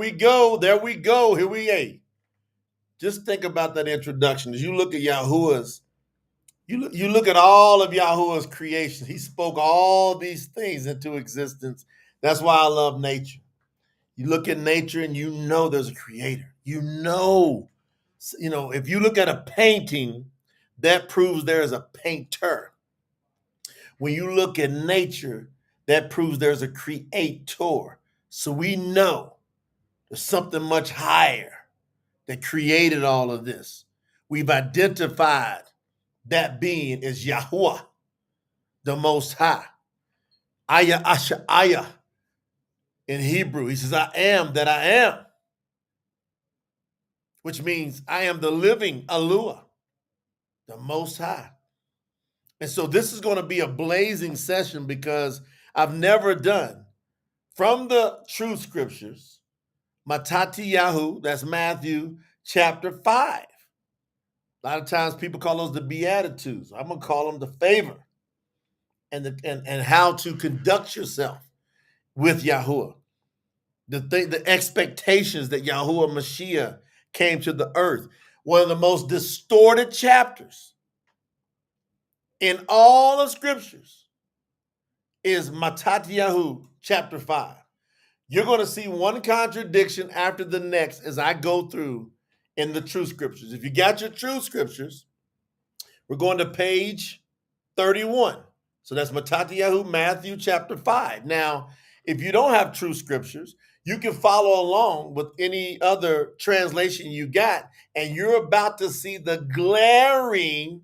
we go. There we go. Here we are. Just think about that introduction. As you look at Yahuwah's, you look at all of Yahuwah's creations. He spoke all these things into existence. That's why I love nature. You look at nature and you know there's a creator. If you look at a painting, that proves there is a painter. When you look at nature, that proves there's a creator. So we know there's something much higher that created all of this. We've identified that being as Yahuwah, the Most High. Aya Asha Aya in Hebrew. He says, I am that I am, which means I am the living Alua, the Most High. And so this is going to be a blazing session because I've never done from the true scriptures, Matati Yahu, that's Matthew chapter 5. A lot of times people call those the Beatitudes. I'm going to call them the favor and how to conduct yourself with Yahuwah. The expectations that Yahuwah Mashiach came to the earth. One of the most distorted chapters in all of scriptures is Matatiyahu chapter 5. You're going to see one contradiction after the next as I go through in the true scriptures. If you got your true scriptures, we're going to page 31. So that's Matatiyahu, Matthew chapter 5. Now, if you don't have true scriptures, you can follow along with any other translation you got, and you're about to see the glaring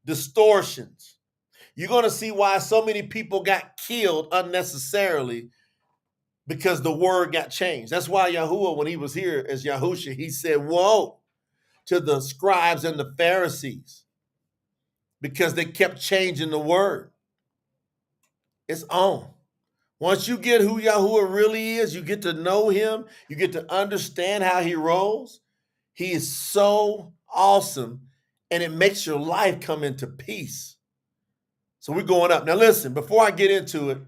distortions. You're going to see why so many people got killed unnecessarily because the word got changed. That's why Yahuwah, when he was here as Yahusha, he said, woe to the scribes and the Pharisees because they kept changing the word. It's on. Once you get who Yahuwah really is, you get to know him, you get to understand how he rolls. He is so awesome, and it makes your life come into peace. So we're going up. Now listen, before I get into it,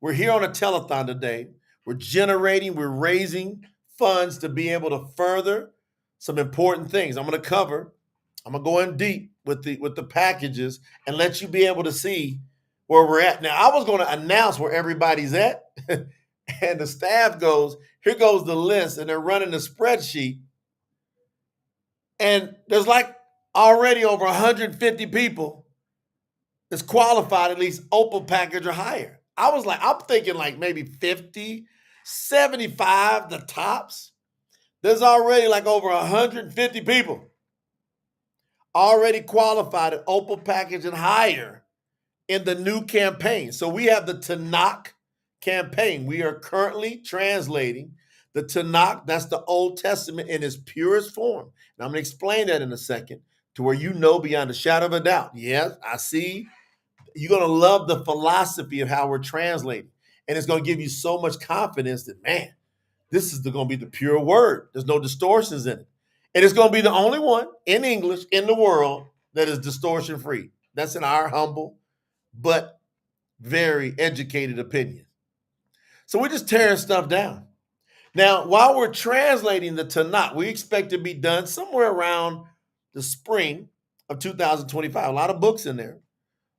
we're here on a telethon today. We're raising funds to be able to further some important things. I'm going to go in deep with the packages and let you be able to see where we're at. Now, I was going to announce where everybody's at, and the staff goes, here goes the list, and they're running the spreadsheet. And there's like already over 150 people that's qualified, at least Opal package or higher. I'm thinking like maybe 50, 75, the tops. There's already like over 150 people already qualified at Opal package and higher in the new campaign. So we have the Tanakh campaign. We are currently translating the Tanakh. That's the Old Testament in its purest form. And I'm going to explain that in a second to where you know beyond a shadow of a doubt. Yes, I see. You're going to love the philosophy of how we're translating. And it's going to give you so much confidence that, man, this is going to be the pure word. There's no distortions in it. And it's going to be the only one in English in the world that is distortion free. That's in our humble but very educated opinion. So we're just tearing stuff down. Now, while we're translating the Tanakh, we expect to be done somewhere around the spring of 2025. A lot of books in there,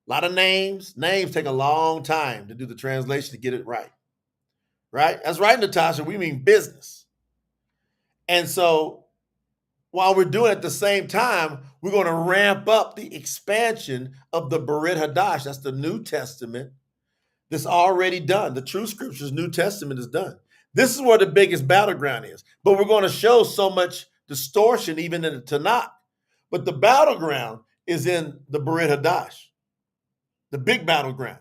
a lot of names. Names take a long time to do the translation to get it right. Right? That's right, Natasha. We mean business. And so while we're doing it at the same time, we're going to ramp up the expansion of the Brit Hadash. That's the New Testament that's already done. The True Scriptures New Testament is done. This is where the biggest battleground is. But we're going to show so much distortion even in the Tanakh. But the battleground is in the Brit Hadash, the big battleground.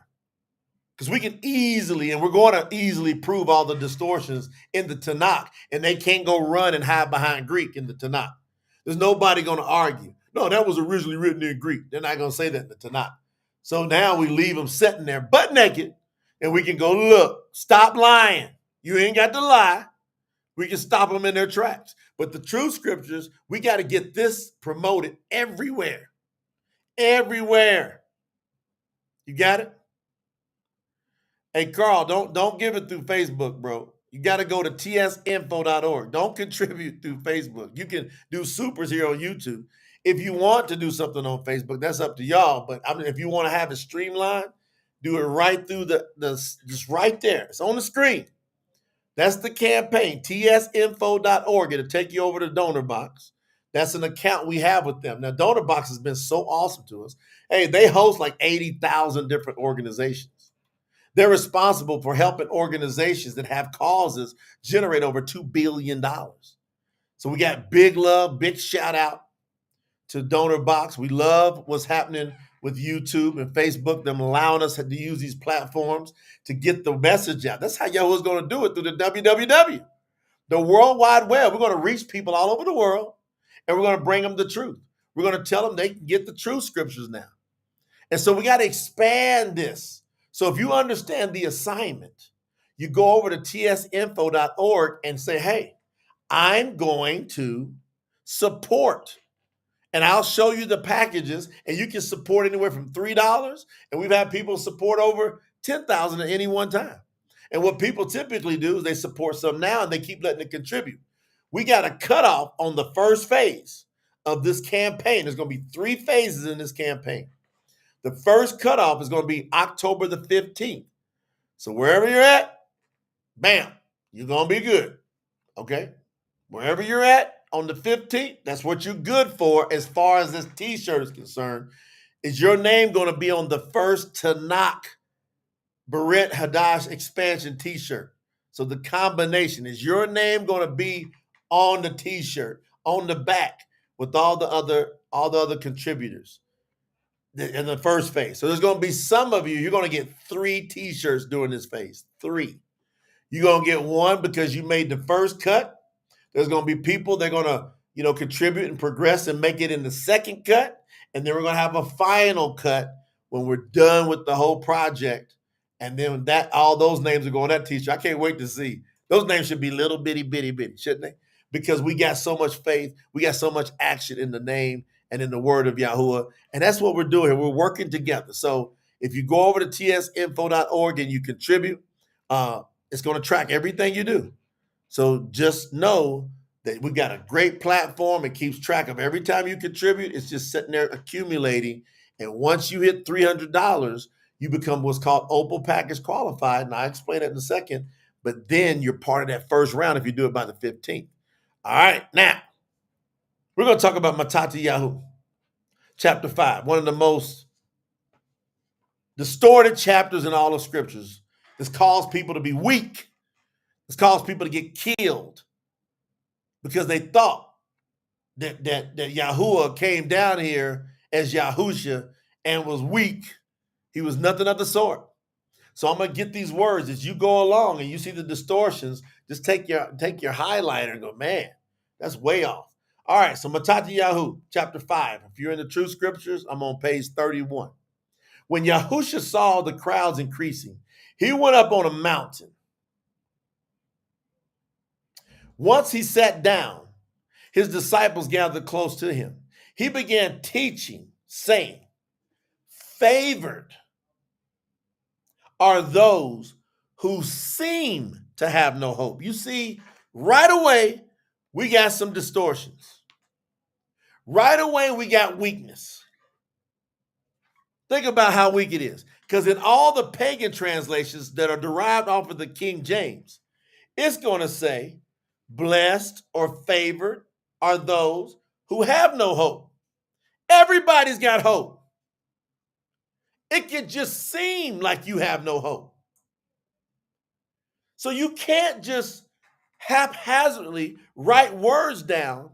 Because we can easily, and we're going to easily prove all the distortions in the Tanakh. And they can't go run and hide behind Greek in the Tanakh. There's nobody going to argue. No, that was originally written in Greek. They're not going to say that in the Tanakh. So now we leave them sitting there butt naked, and we can go, look, stop lying. You ain't got to lie. We can stop them in their tracks. But the true scriptures, we got to get this promoted everywhere. Everywhere. You got it? Hey, Carl, don't give it through Facebook, bro. You got to go to tsinfo.org. Don't contribute through Facebook. You can do supers here on YouTube. If you want to do something on Facebook, that's up to y'all. But I mean, if you want to have it streamlined, do it right through the just right there. It's on the screen. That's the campaign, tsinfo.org. It'll take you over to Donor Box. That's an account we have with them. Now, Donor Box has been so awesome to us. Hey, they host like 80,000 different organizations. They're responsible for helping organizations that have causes generate over $2 billion. So we got big love, big shout out to Donor Box. We love what's happening with YouTube and Facebook, them allowing us to use these platforms to get the message out. That's how Yahoo's going to do it through the www, the World Wide Web. We're going to reach people all over the world, and we're going to bring them the truth. We're going to tell them they can get the true scriptures now. And so we got to expand this. So if you understand the assignment, you go over to tsinfo.org and say, hey, I'm going to support. And I'll show you the packages, and you can support anywhere from $3. And we've had people support over $10,000 at any one time. And what people typically do is they support some now and they keep letting it contribute. We got a cutoff on the first phase of this campaign. There's going to be 3 phases in this campaign. The first cutoff is going to be October the 15th. So wherever you're at, bam, you're going to be good. Okay? Wherever you're at on the 15th, that's what you're good for as far as this t-shirt is concerned. Is your name going to be on the first Tanakh Beret Hadash expansion t-shirt? So the combination, is your name going to be on the t-shirt, on the back with all the other contributors in the first phase? So there's going to be some of you, you're going to get 3 t-shirts during this phase. 3. You're going to get one because you made the first cut. There's going to be people they're going to, contribute and progress and make it in the second cut. And then we're going to have a final cut when we're done with the whole project. And then all those names are going on that t-shirt. I can't wait to see. Those names should be little bitty, shouldn't they? Because we got so much faith. We got so much action in the name and in the word of Yahuwah. And that's what we're doing here. We're working together. So if you go over to tsinfo.org and you contribute, it's going to track everything you do. So just know that we got a great platform. It keeps track of every time you contribute. It's just sitting there accumulating. And once you hit $300, you become what's called Opal Package Qualified. And I'll explain that in a second. But then you're part of that first round if you do it by the 15th. All right, now we're going to talk about Matati Yahu, chapter 5, one of the most distorted chapters in all of scriptures. This caused people to be weak. This caused people to get killed because they thought that Yahuwah came down here as Yahusha and was weak. He was nothing of the sort. So I'm going to get these words as you go along and you see the distortions. Just take your highlighter and go, man, that's way off. All right, so Matati Yahu, chapter 5. If you're in the true scriptures, I'm on page 31. When Yahusha saw the crowds increasing, he went up on a mountain. Once he sat down, his disciples gathered close to him. He began teaching, saying, favored are those who seem to have no hope. You see, right away, we got some distortions. Right away, we got weakness. Think about how weak it is. Because in all the pagan translations that are derived off of the King James, it's going to say, blessed or favored are those who have no hope. Everybody's got hope. It can just seem like you have no hope. So you can't just haphazardly write words down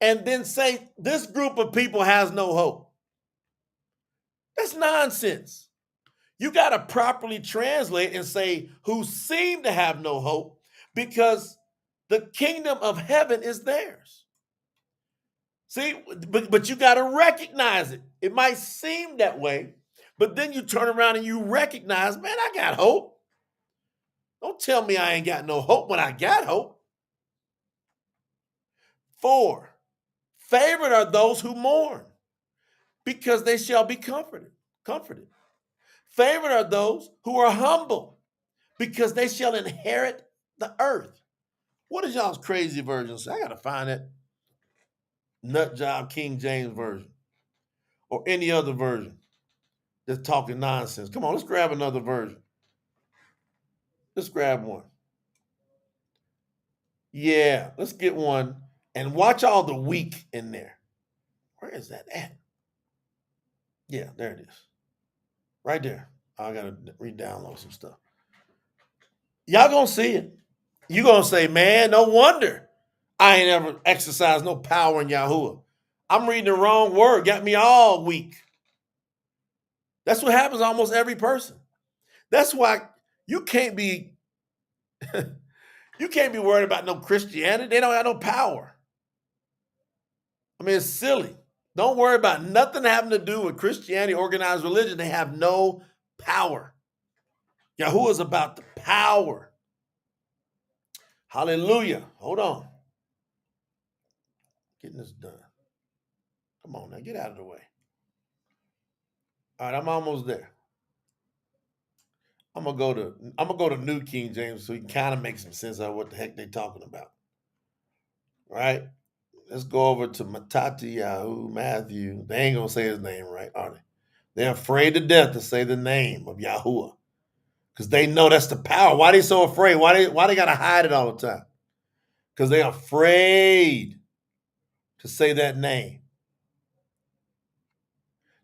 and then say this group of people has no hope. That's nonsense. You got to properly translate and say who seem to have no hope because the kingdom of heaven is theirs. See, but you got to recognize it. It might seem that way, but then you turn around and you recognize, man, I got hope. Don't tell me I ain't got no hope when I got hope. 4, favored are those who mourn because they shall be comforted. Favored are those who are humble because they shall inherit the earth. What is y'all's crazy version say? I gotta find that nut job King James version or any other version that's talking nonsense. Come on, let's grab another version. Let's grab one. Yeah, let's get one and watch all the weak in there. Where is that at? Yeah, there it is. Right there. I gotta re-download some stuff. Y'all gonna see it. You gonna say, man, no wonder I ain't ever exercised no power in Yahuwah. I'm reading the wrong word, got me all weak. That's what happens to almost every person. That's why you can't be you can't be worried about no Christianity. They don't have no power. I mean, it's silly. Don't worry about nothing having to do with Christianity, organized religion. They have no power. Yahuwah is about the power. Hallelujah. Hold on. Getting this done. Come on now, get out of the way. All right, I'm almost there. I'm gonna go to New King James so you can kind of make some sense of what the heck they're talking about. All right. Let's go over to Mattatyahu, Matthew. They ain't gonna say his name right, are they? They're afraid to death to say the name of Yahuwah. Because they know that's the power. Why they so afraid? Why they gotta hide it all the time? Because they're afraid to say that name.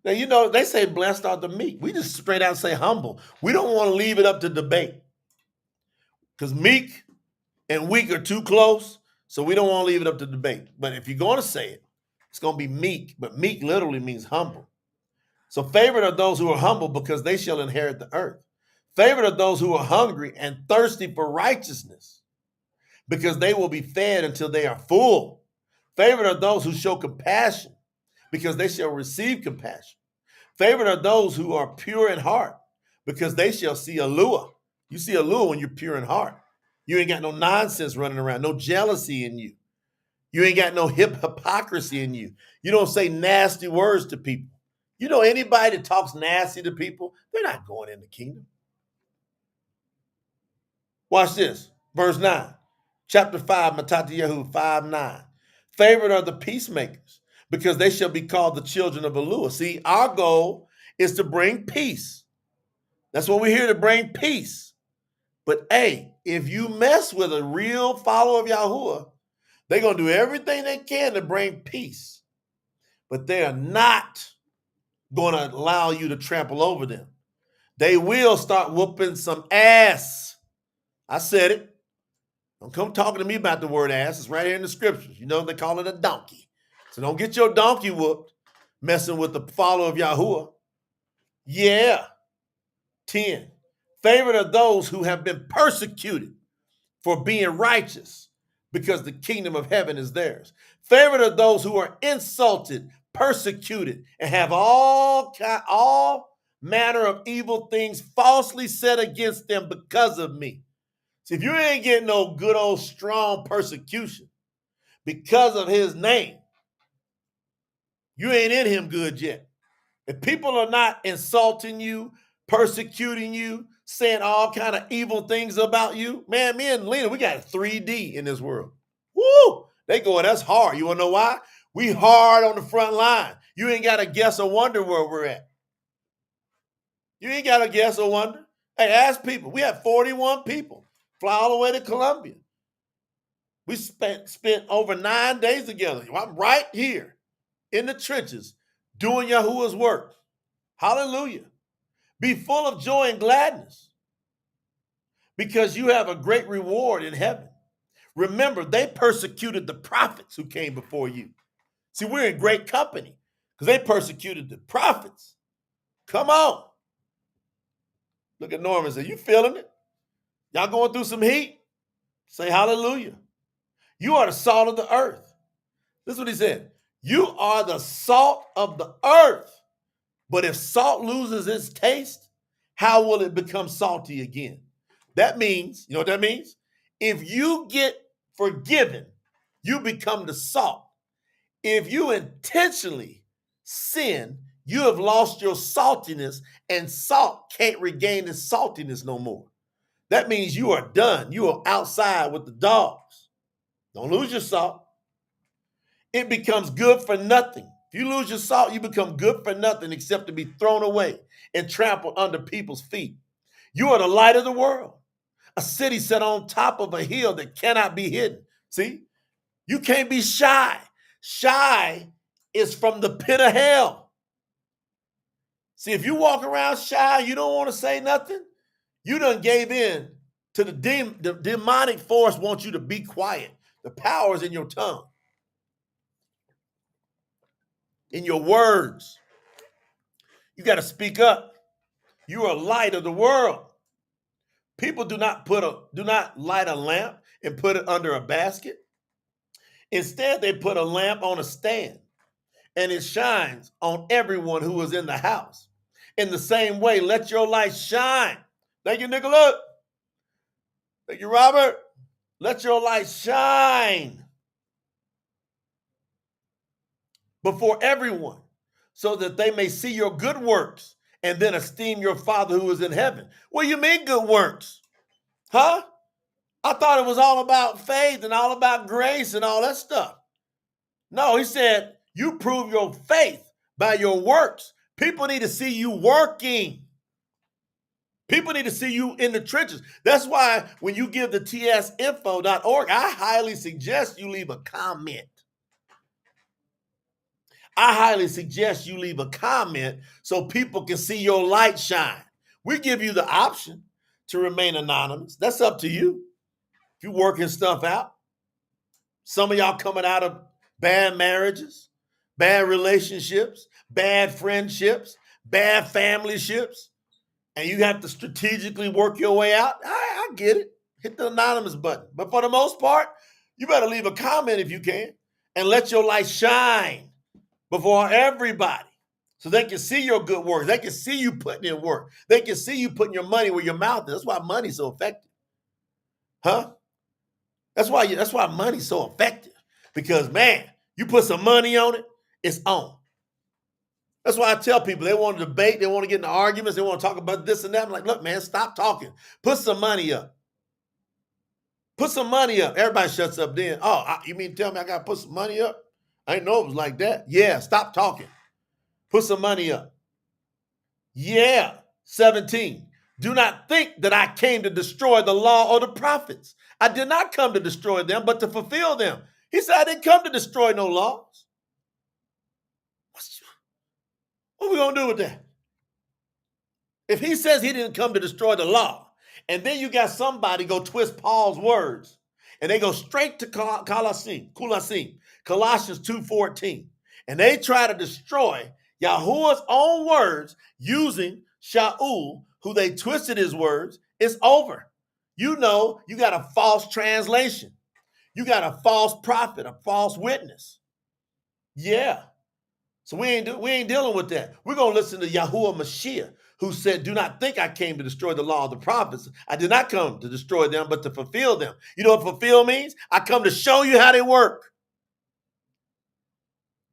Now, you know, they say blessed are the meek. We just straight out say humble. We don't want to leave it up to debate. Because meek and weak are too close, so we don't want to leave it up to debate. But if you're going to say it, it's going to be meek. But meek literally means humble. So favored are those who are humble because they shall inherit the earth. Favored are those who are hungry and thirsty for righteousness because they will be fed until they are full. Favored are those who show compassion because they shall receive compassion. Favored are those who are pure in heart because they shall see Yahuwah. You see Yahuwah when you're pure in heart. You ain't got no nonsense running around, no jealousy in you. You ain't got no hypocrisy in you. You don't say nasty words to people. You know, anybody that talks nasty to people, they're not going in the kingdom. Watch this. Verse 9. Chapter 5, Mattatyahu 5:9. Favored are the peacemakers, because they shall be called the children of Yahuwah. See, our goal is to bring peace. That's what we're here to bring peace. But hey, if you mess with a real follower of Yahuwah, they're going to do everything they can to bring peace. But they are not going to allow you to trample over them. They will start whooping some ass. I said it. Don't come talking to me about the word ass. It's right here in the scriptures. You know they call it a donkey. So don't get your donkey whooped messing with the follower of Yahuwah. Yeah. 10. Favored are those who have been persecuted for being righteous because the kingdom of heaven is theirs. Favored are those who are insulted, persecuted, and have all manner of evil things falsely said against them because of me. See, if you ain't getting no good old strong persecution because of his name, you ain't in him good yet. If people are not insulting you, persecuting you, saying all kind of evil things about you, man, me and Lena, we got 3D in this world. Woo! They going, that's hard. You want to know why? We hard on the front line. You ain't got to guess or wonder where we're at. You ain't got to guess or wonder. Hey, ask people. We had 41 people fly all the way to Colombia. We spent over 9 days together. I'm right here in the trenches doing Yahuwah's work. Hallelujah. Be full of joy and gladness because you have a great reward in heaven. Remember, they persecuted the prophets who came before you. See, we're in great company because they persecuted the prophets. Come on. Look at Norman and say, you feeling it? Y'all going through some heat? Say hallelujah. You are the salt of the earth. This is what he said. You are the salt of the earth. But if salt loses its taste, how will it become salty again? That means, you know what that means? If you get forgiven, you become the salt. If you intentionally sin, you have lost your saltiness, and salt can't regain its saltiness no more. that means you are done. You are outside with the dogs. Don't lose your salt. It becomes good for nothing. If you lose your salt, you become good for nothing except to be thrown away and trampled under people's feet. You are the light of the world, a city set on top of a hill that cannot be hidden. See, you can't be shy. Shy is from the pit of hell. See, if you walk around shy, you don't want to say nothing, you done gave in to the demonic force wants you to be quiet. The power is in your tongue, in your words. You got to speak up. You are light of the world. People do not light a lamp and put it under a basket. Instead, they put a lamp on a stand, and it shines on everyone who is in the house. In the same way, let your light shine. Thank you, Nicholas. Thank you, Robert. Let your light shine before everyone, so that they may see your good works and then esteem your Father who is in heaven. What do you mean good works? Huh? I thought it was all about faith and all about grace and all that stuff. No, he said, you prove your faith by your works. People need to see you working. People need to see you in the trenches. That's why when you give the tsinfo.org, I highly suggest you leave a comment. I highly suggest you leave a comment so people can see your light shine. We give you the option to remain anonymous. That's up to you. If you're working stuff out, some of y'all coming out of bad marriages, bad relationships, bad friendships, bad family ships, and you have to strategically work your way out. I get it. Hit the anonymous button. But for the most part, you better leave a comment if you can and let your light shine before everybody so they can see your good work. They can see you putting in work. They can see you putting your money where your mouth is. That's why money's so effective. Huh? That's why money's so effective. Because, man, you put some money on it, it's on. That's why I tell people they want to debate, they want to get into arguments, they want to talk about this and that. I'm like, look, man, stop talking. Put some money up. Put some money up. Everybody shuts up then. Oh, you mean tell me I got to put some money up? I didn't know it was like that. Yeah, stop talking. Put some money up. Yeah. 17. Do not think that I came to destroy the law or the prophets. I did not come to destroy them, but to fulfill them. He said, I didn't come to destroy no laws. What are we going to do with that? If he says he didn't come to destroy the law, and then you got somebody go twist Paul's words, and they go straight to Colossians 2:14, and they try to destroy Yahuwah's own words using Shaul, who they twisted his words, it's over. You know, you got a false translation. You got a false prophet, a false witness. Yeah. So we ain't dealing with that. We're going to listen to Yahuwah Mashiach, who said, do not think I came to destroy the law of the prophets. I did not come to destroy them, but to fulfill them. You know what fulfill means? I come to show you how they work.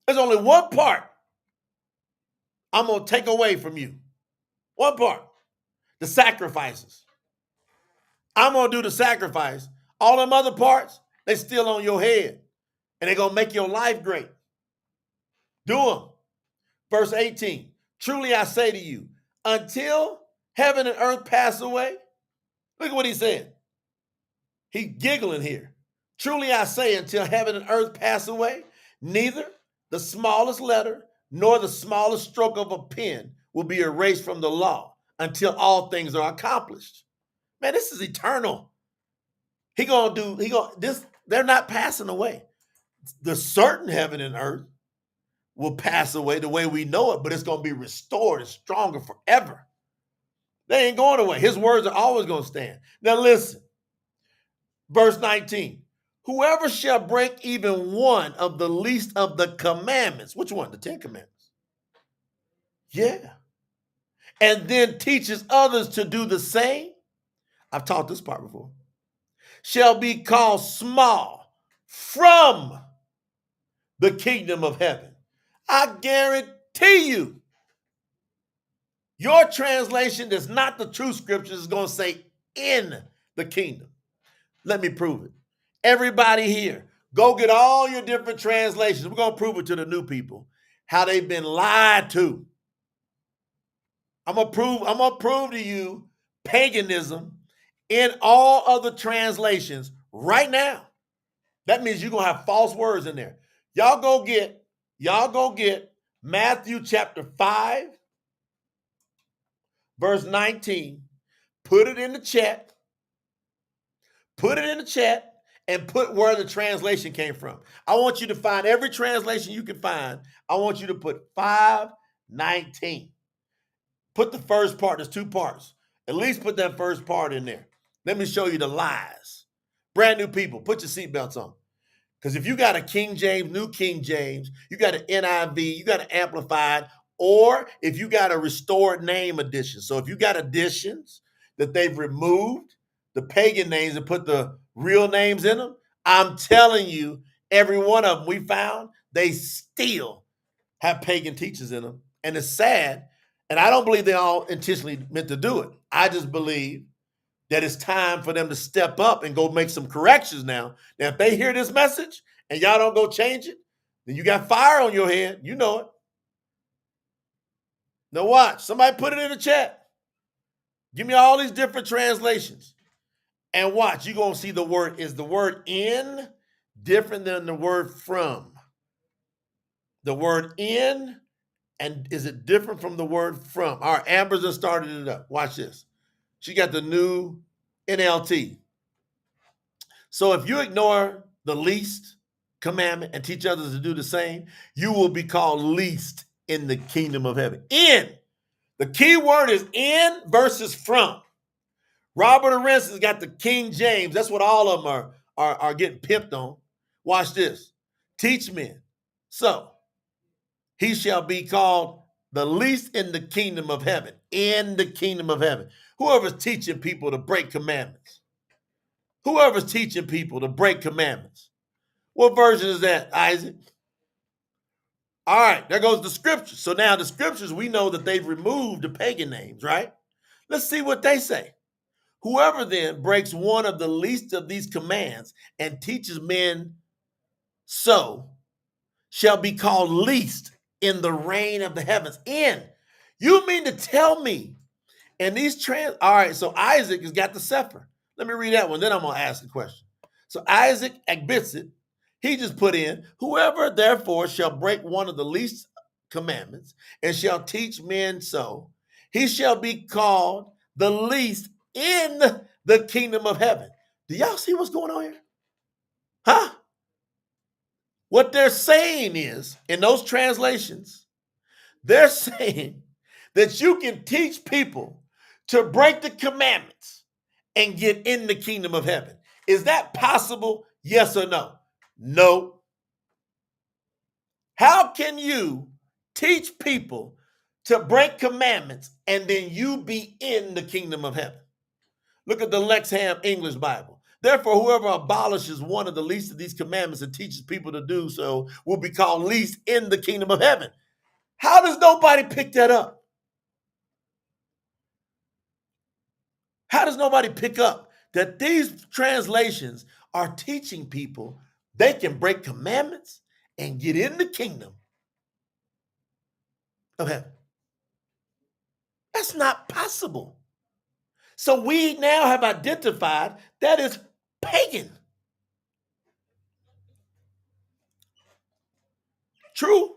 There's only one part I'm going to take away from you. One part. The sacrifices. I'm going to do the sacrifice. All them other parts, they still on your head. And they're going to make your life great. Do them. Verse 18. Truly I say to you, until heaven and earth pass away. Look at what he said. He's giggling here. Truly I say, until heaven and earth pass away, neither the smallest letter nor the smallest stroke of a pen will be erased from the law until all things are accomplished. Man, this is eternal. They're not passing away. The certain heaven and earth will pass away the way we know it, but it's going to be restored and stronger forever. They ain't going away. His words are always going to stand. Now listen, verse 19. Whoever shall break even one of the least of the commandments. Which one? The 10 commandments. Yeah. And then teaches others to do the same. I've taught this part before. Shall be called small from the kingdom of heaven. I guarantee you, your translation that's not the true scriptures is going to say in the kingdom. Let me prove it. Everybody here, go get all your different translations. We're going to prove it to the new people, how they've been lied to. I'm gonna prove to you paganism in all other translations right now. That means you're gonna have false words in there. Y'all go get Matthew chapter 5, verse 19. Put it in the chat. Put it in the chat and put where the translation came from. I want you to find every translation you can find. I want you to put 5:19. Put the first part, there's two parts. At least put that first part in there. Let me show you the lies. Brand new people, put your seatbelts on. Because if you got a King James, New King James, you got an NIV, you got an Amplified, or if you got a restored name edition. So if you got editions that they've removed the pagan names and put the real names in them, I'm telling you, every one of them we found, they still have pagan teachers in them. And it's sad. And I don't believe they all intentionally meant to do it. I just believe that it's time for them to step up and go make some corrections now. Now, if they hear this message and y'all don't go change it, then you got fire on your head. You know it. Now watch. Somebody put it in the chat. Give me all these different translations. And watch. You're going to see the word. Is the word in different than the word from? The word in, and is it different from the word from? All right, Amber's just started it up. Watch this. She got the new NLT. So if you ignore the least commandment and teach others to do the same, you will be called least in the kingdom of heaven. In. The key word is in versus from. Robert Arens has got the King James. That's what all of them are getting pimped on. Watch this. Teach men. So he shall be called the least in the kingdom of heaven. In the kingdom of heaven. Whoever's teaching people to break commandments. Whoever's teaching people to break commandments. What version is that, Isaac? All right, there goes the scriptures. So now the scriptures, we know that they've removed the pagan names, right? Let's see what they say. Whoever then breaks one of the least of these commands and teaches men so shall be called least in the reign of the heavens. In. You mean to tell me? And these all right, so Isaac has got the Sefer. Let me read that one, then I'm going to ask the question. So Isaac admits it. He just put in, whoever therefore shall break one of the least commandments and shall teach men so, he shall be called the least in the kingdom of heaven. Do y'all see what's going on here? Huh? What they're saying is, in those translations, they're saying that you can teach people to break the commandments and get in the kingdom of heaven. Is that possible? Yes or no? No. How can you teach people to break commandments and then you be in the kingdom of heaven? Look at the Lexham English Bible. Therefore, whoever abolishes one of the least of these commandments and teaches people to do so will be called least in the kingdom of heaven. How does nobody pick that up? How does nobody pick up that these translations are teaching people they can break commandments and get in the kingdom of heaven? That's not possible. So we now have identified that is pagan. True.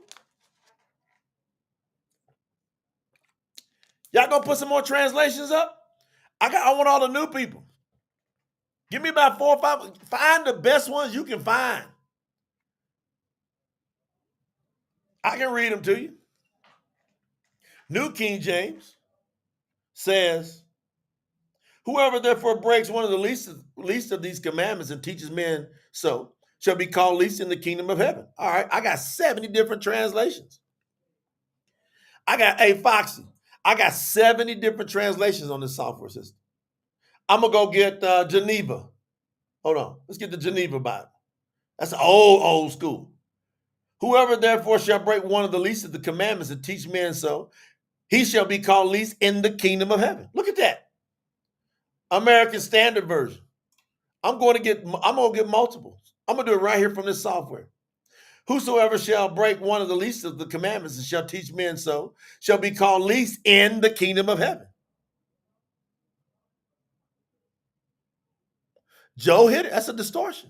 Y'all gonna put some more translations up? I want all the new people. Give me about 4 or 5. Find the best ones you can find. I can read them to you. New King James says, whoever therefore breaks one of the least of these commandments and teaches men so shall be called least in the kingdom of heaven. All right, I got 70 different translations. Foxy, I got 70 different translations on this software system. I'm going to go get Geneva. Hold on. Let's get the Geneva Bible. That's old school. Whoever therefore shall break one of the least of the commandments and teach men so, he shall be called least in the kingdom of heaven. Look at that. American Standard Version. I'm going to get multiples. I'm going to do it right here from this software. Whosoever shall break one of the least of the commandments and shall teach men so shall be called least in the kingdom of heaven. Joe hit it. That's a distortion.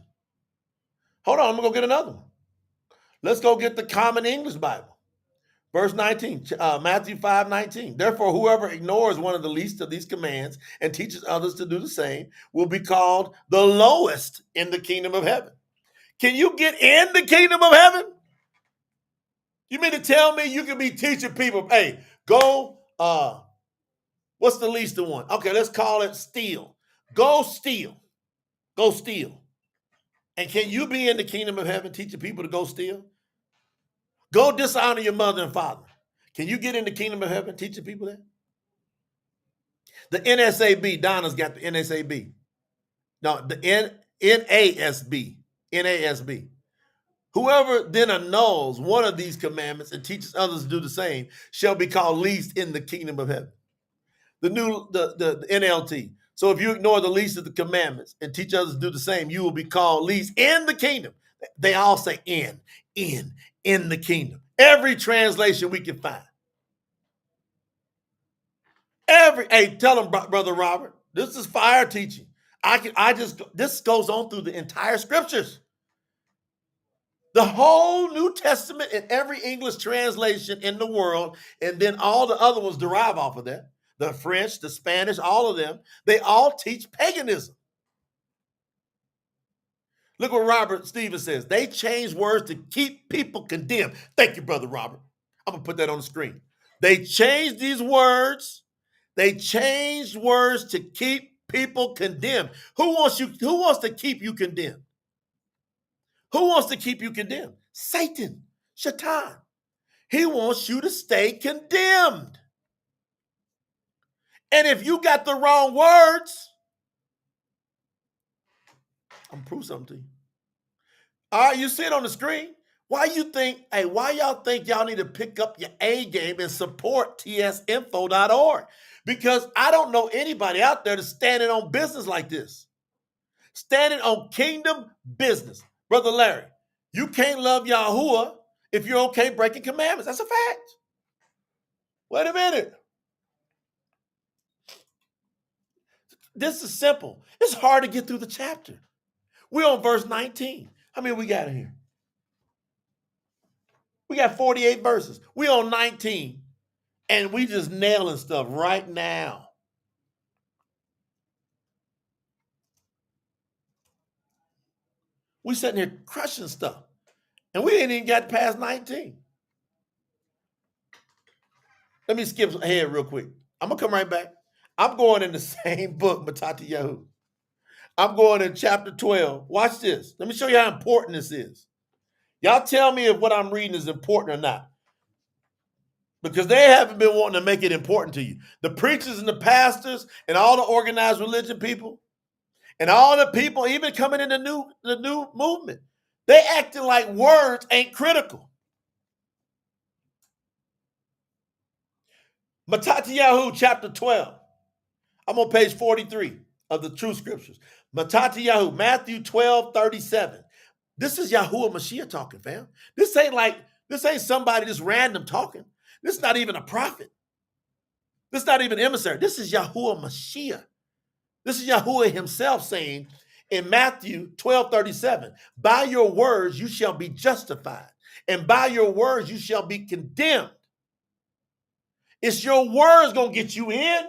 Hold on, I'm going to go get another one. Let's go get the Common English Bible. Verse 19, Matthew 5:19. Therefore, whoever ignores one of the least of these commands and teaches others to do the same will be called the lowest in the kingdom of heaven. Can you get in the kingdom of heaven? You mean to tell me you can be teaching people, hey, go, what's the least of one? Okay, let's call it steal. Go steal. Go steal. And can you be in the kingdom of heaven teaching people to go steal? Go dishonor your mother and father. Can you get in the kingdom of heaven teaching people that? The NSAB, Donna's got the NSAB. No, the NASB. NASB. Whoever then annuls one of these commandments and teaches others to do the same shall be called least in the kingdom of heaven. The NLT. So if you ignore the least of the commandments and teach others to do the same, you will be called least in the kingdom. They all say in the kingdom. Every translation we can find. Hey, tell them, Brother Robert, this is fire teaching. This goes on through the entire scriptures. The whole New Testament in every English translation in the world, and then all the other ones derive off of that. The French, the Spanish, all of them, they all teach paganism. Look what Robert Stevens says. They change words to keep people condemned. Thank you, Brother Robert. I'm going to put that on the screen. They changed these words. They changed words to keep people condemned. Who wants to keep you condemned? Who wants to keep you condemned? Satan, Shaitan. He wants you to stay condemned. And if you got the wrong words, I'm going to prove something to you. All right, you see it on the screen. Why y'all think y'all need to pick up your A game and support tsinfo.org? Because I don't know anybody out there that's standing on business like this. Standing on kingdom business. Brother Larry, you can't love Yahuwah if you're okay breaking commandments. That's a fact. Wait a minute. This is simple. It's hard to get through the chapter. We're on verse 19. How many we got in here? We got 48 verses. We're on 19. And we just nailing stuff right now. We sitting here crushing stuff. And we ain't even got past 19. Let me skip ahead real quick. I'm going to come right back. I'm going in the same book, Matati Yahu. I'm going in chapter 12. Watch this. Let me show you how important this is. Y'all tell me if what I'm reading is important or not. Because they haven't been wanting to make it important to you. The preachers and the pastors and all the organized religion people and all the people even coming in the new movement, they acting like words ain't critical. Matatiyahu chapter 12. I'm on page 43 of the True Scriptures. Matatiyahu, Matthew 12:37. This is Yahuwah Mashiach talking, fam. This ain't somebody just random talking. This is not even a prophet. This is not even emissary. This is Yahuwah Mashiach. This is Yahuwah himself saying in Matthew 12:37, by your words you shall be justified, and by your words you shall be condemned. It's your words going to get you in.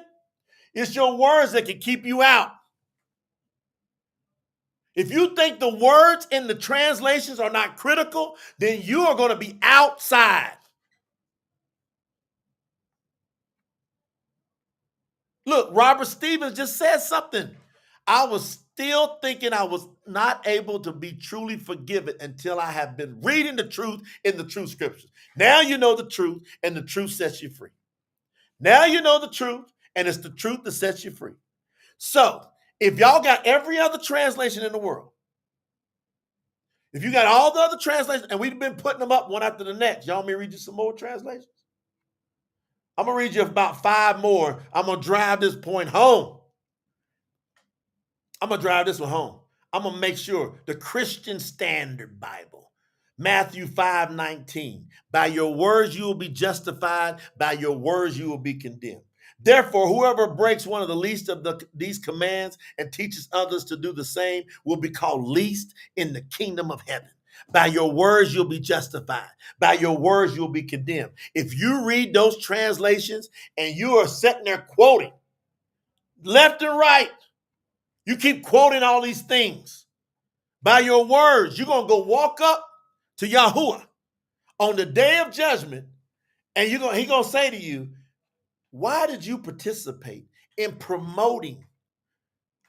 It's your words that can keep you out. If you think the words in the translations are not critical, then you are going to be outside. Look, Robert Stevens just said something. I was still thinking I was not able to be truly forgiven until I have been reading the truth in the true scriptures. Now you know the truth, and the truth sets you free. Now you know the truth, and it's the truth that sets you free. So, if y'all got every other translation in the world, if you got all the other translations, and we've been putting them up one after the next, y'all want me to read you some more translations? I'm going to read you about 5 more. I'm going to drive this point home. I'm going to drive this one home. I'm going to make sure the Christian Standard Bible, Matthew 5:19. By your words you will be justified, by your words you will be condemned. Therefore, whoever breaks one of the least of these commands and teaches others to do the same will be called least in the kingdom of heaven. By your words you'll be justified. By your words you'll be condemned. If you read those translations and you are sitting there quoting left and right, you keep quoting all these things. By your words, you're going to go walk up to Yahuwah on the day of judgment, and he's going to say to you, why did you participate in promoting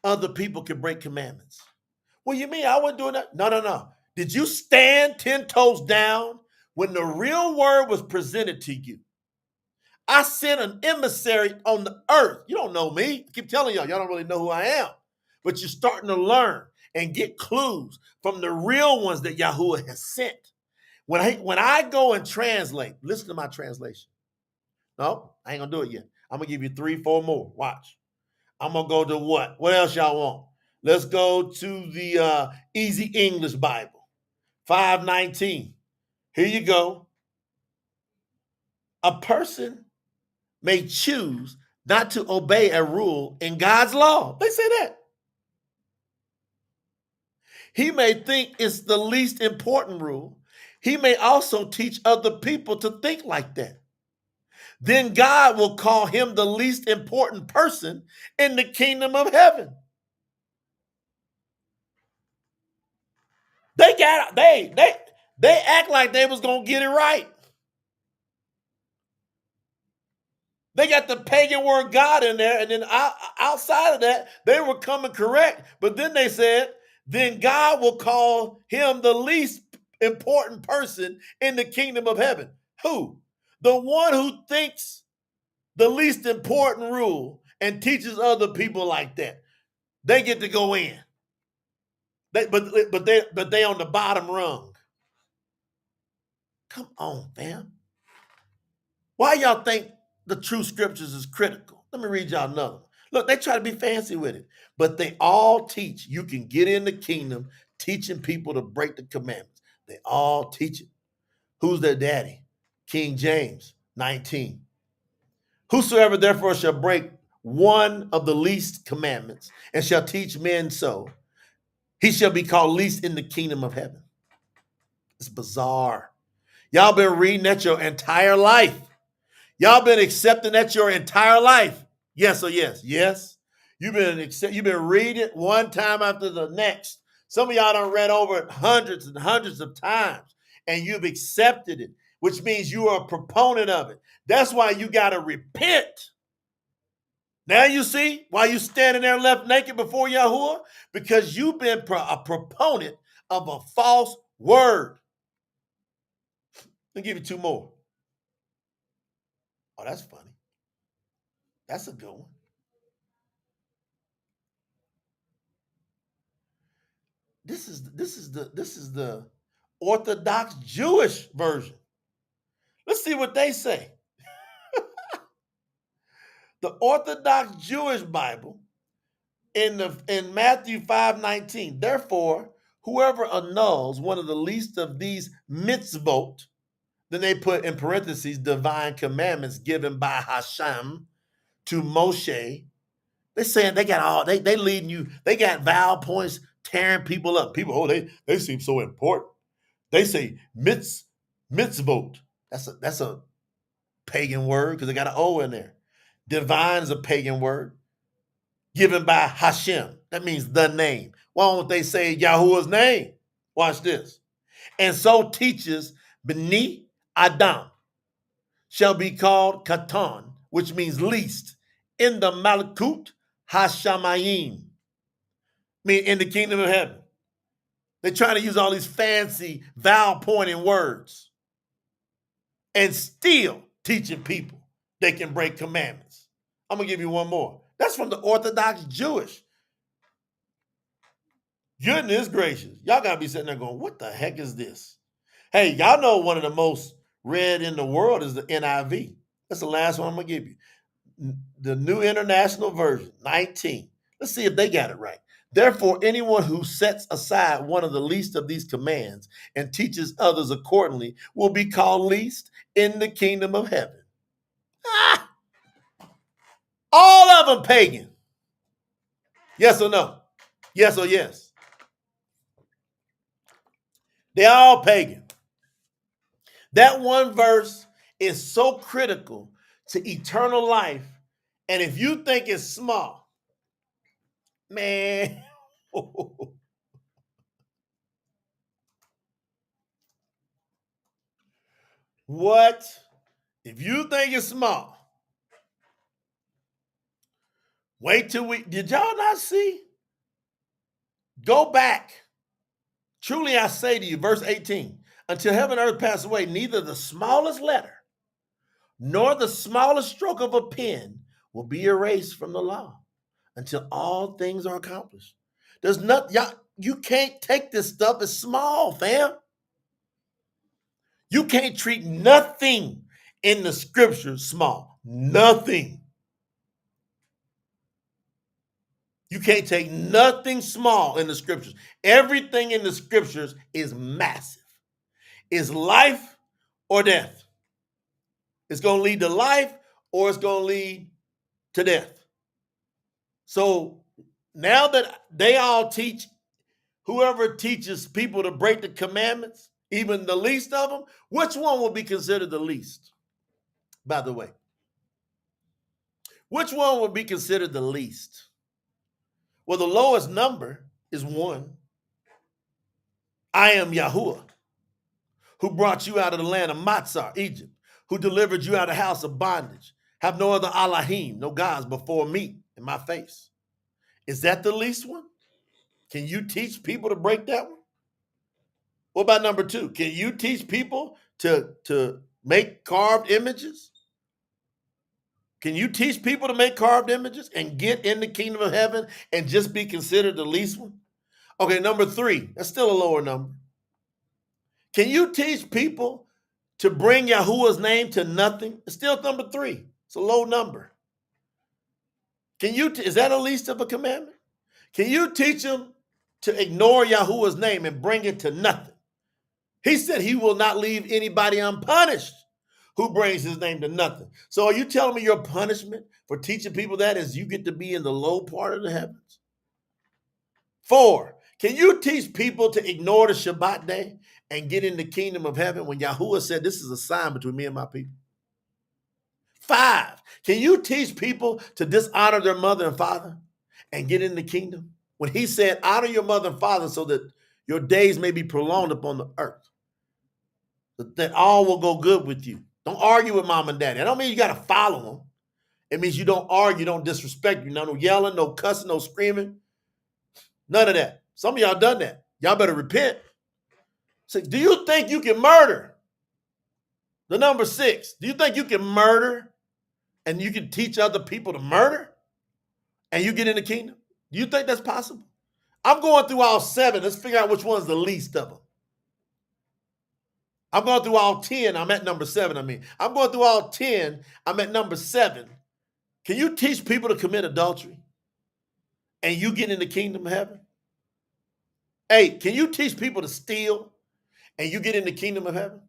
other people can break commandments? Well, you mean I wasn't doing that? No, no, no. Did you stand 10 toes down when the real word was presented to you? I sent an emissary on the earth. You don't know me. I keep telling y'all don't really know who I am. But you're starting to learn and get clues from the real ones that Yahuwah has sent. When I go and translate, listen to my translation. No, I ain't gonna do it yet. I'm gonna give you 3, 4 more. Watch. I'm gonna go to what? What else y'all want? Let's go to the Easy English Bible, 5:19. Here you go. A person may choose not to obey a rule in God's law. They say that. He may think it's the least important rule. He may also teach other people to think like that. Then God will call him the least important person in the kingdom of heaven. They act like they was gonna get it right. They got the pagan word God in there, and then outside of that, they were coming correct. But then they said, then God will call him the least important person in the kingdom of heaven. Who? The one who thinks the least important rule and teaches other people like that. They get to go in. But they on the bottom rung. Come on, fam. Why y'all think the true scriptures is critical? Let me read y'all another one. Look, they try to be fancy with it, but they all teach you can get in the kingdom teaching people to break the commandments. They all teach it. Who's their daddy? King James 19. Whosoever therefore shall break one of the least commandments and shall teach men so, he shall be called least in the kingdom of heaven. It's bizarre. Y'all been reading that your entire life. Y'all been accepting that your entire life. Yes or yes? Yes. You've been reading it one time after the next. Some of y'all done read over it hundreds and hundreds of times, and you've accepted it, which means you are a proponent of it. That's why you got to repent. Now you see why you standing there left naked before Yahuwah? Because you've been a proponent of a false word. Let me give you 2 more. Oh, that's funny. That's a good one. This is the Orthodox Jewish version. Let's see what they say. The Orthodox Jewish Bible in Matthew 5:19. Therefore, whoever annuls one of the least of these mitzvot, then they put in parentheses divine commandments given by Hashem to Moshe. They're saying they got they leading you, they got vowel points tearing people up. People, they seem so important. They say mitzvot. That's a pagan word because they got an O in there. Divine is a pagan word. Given by Hashem. That means the name. Why don't they say Yahuwah's name? Watch this. And so teaches B'ni Adam shall be called Katan, which means least, in the Malkut Hashamayim, mean in the kingdom of heaven. They're trying to use all these fancy vowel pointing words and still teaching people they can break commandments. I'm going to give you one more. That's from the Orthodox Jewish. Goodness gracious. Y'all got to be sitting there going, what the heck is this? Hey, y'all know one of the most read in the world is the NIV. That's the last one I'm going to give you. The New International Version, 19. Let's see if they got it right. Therefore, anyone who sets aside one of the least of these commands and teaches others accordingly will be called least in the kingdom of heaven. Ah, all of them pagan. Yes or no? Yes or yes? They're all pagan. That one verse is so critical to eternal life. And if you think it's small, man, what? If you think it's small, wait till did y'all not see? Go back. Truly I say to you, verse 18, until heaven and earth pass away, neither the smallest letter nor the smallest stroke of a pen will be erased from the law until all things are accomplished. There's not, y'all, you can't take this stuff as small, fam. You can't treat nothing in the scriptures small. Nothing. You can't take nothing small in the scriptures. Everything in the scriptures is massive. It's life or death. It's going to lead to life or it's going to lead to death. So now that they all teach, whoever teaches people to break the commandments, even the least of them, which one will be considered the least? By the way, which one will be considered the least? Well, the lowest number is one. I am Yahuwah, who brought you out of the land of Matzah, Egypt, who delivered you out of the house of bondage. Have no other Allahim, no gods before me in my face. Is that the least one? Can you teach people to break that one? What about number two? Can you teach people to make carved images? Can you teach people to make carved images and get in the kingdom of heaven and just be considered the least one? Okay, number three, that's still a lower number. Can you teach people to bring Yahuwah's name to nothing? It's still number three. It's a low number. Is that a least of a commandment? Can you teach them to ignore Yahuwah's name and bring it to nothing? He said he will not leave anybody unpunished who brings his name to nothing. So are you telling me your punishment for teaching people that is you get to be in the low part of the heavens? 4, can you teach people to ignore the Shabbat day and get in the kingdom of heaven when Yahuwah said this is a sign between me and my people? 5, can you teach people to dishonor their mother and father and get in the kingdom? When he said, honor your mother and father so that your days may be prolonged upon the earth, that all will go good with you. Don't argue with mom and daddy. I don't mean you got to follow them. It means you don't argue, don't disrespect you. No yelling, no cussing, no screaming. None of that. Some of y'all done that. Y'all better repent. So, do you think you can murder? The number 6. Do you think you can murder and you can teach other people to murder and you get in the kingdom? Do you think that's possible? I'm going through all 7. Let's figure out which one's the least of them. I'm going through all 10. I'm at number 7, I'm going through all 10. I'm at number 7. Can you teach people to commit adultery and you get in the kingdom of heaven? 8, can you teach people to steal and you get in the kingdom of heaven?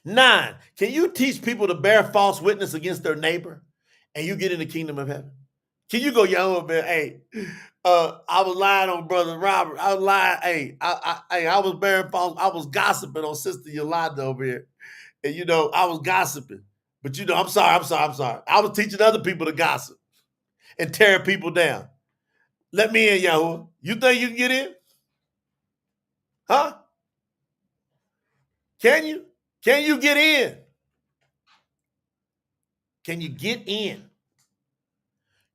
9, can you teach people to bear false witness against their neighbor and you get in the kingdom of heaven? Can you go, yo, man, hey, I was lying on Brother Robert. I was lying, hey, I was bearing false, I was gossiping on Sister Yolanda over here. And, I was gossiping. But, I'm sorry. I was teaching other people to gossip and tear people down. Let me in, Yahuwah. You think you can get in? Huh? Can you? Can you get in? Can you get in?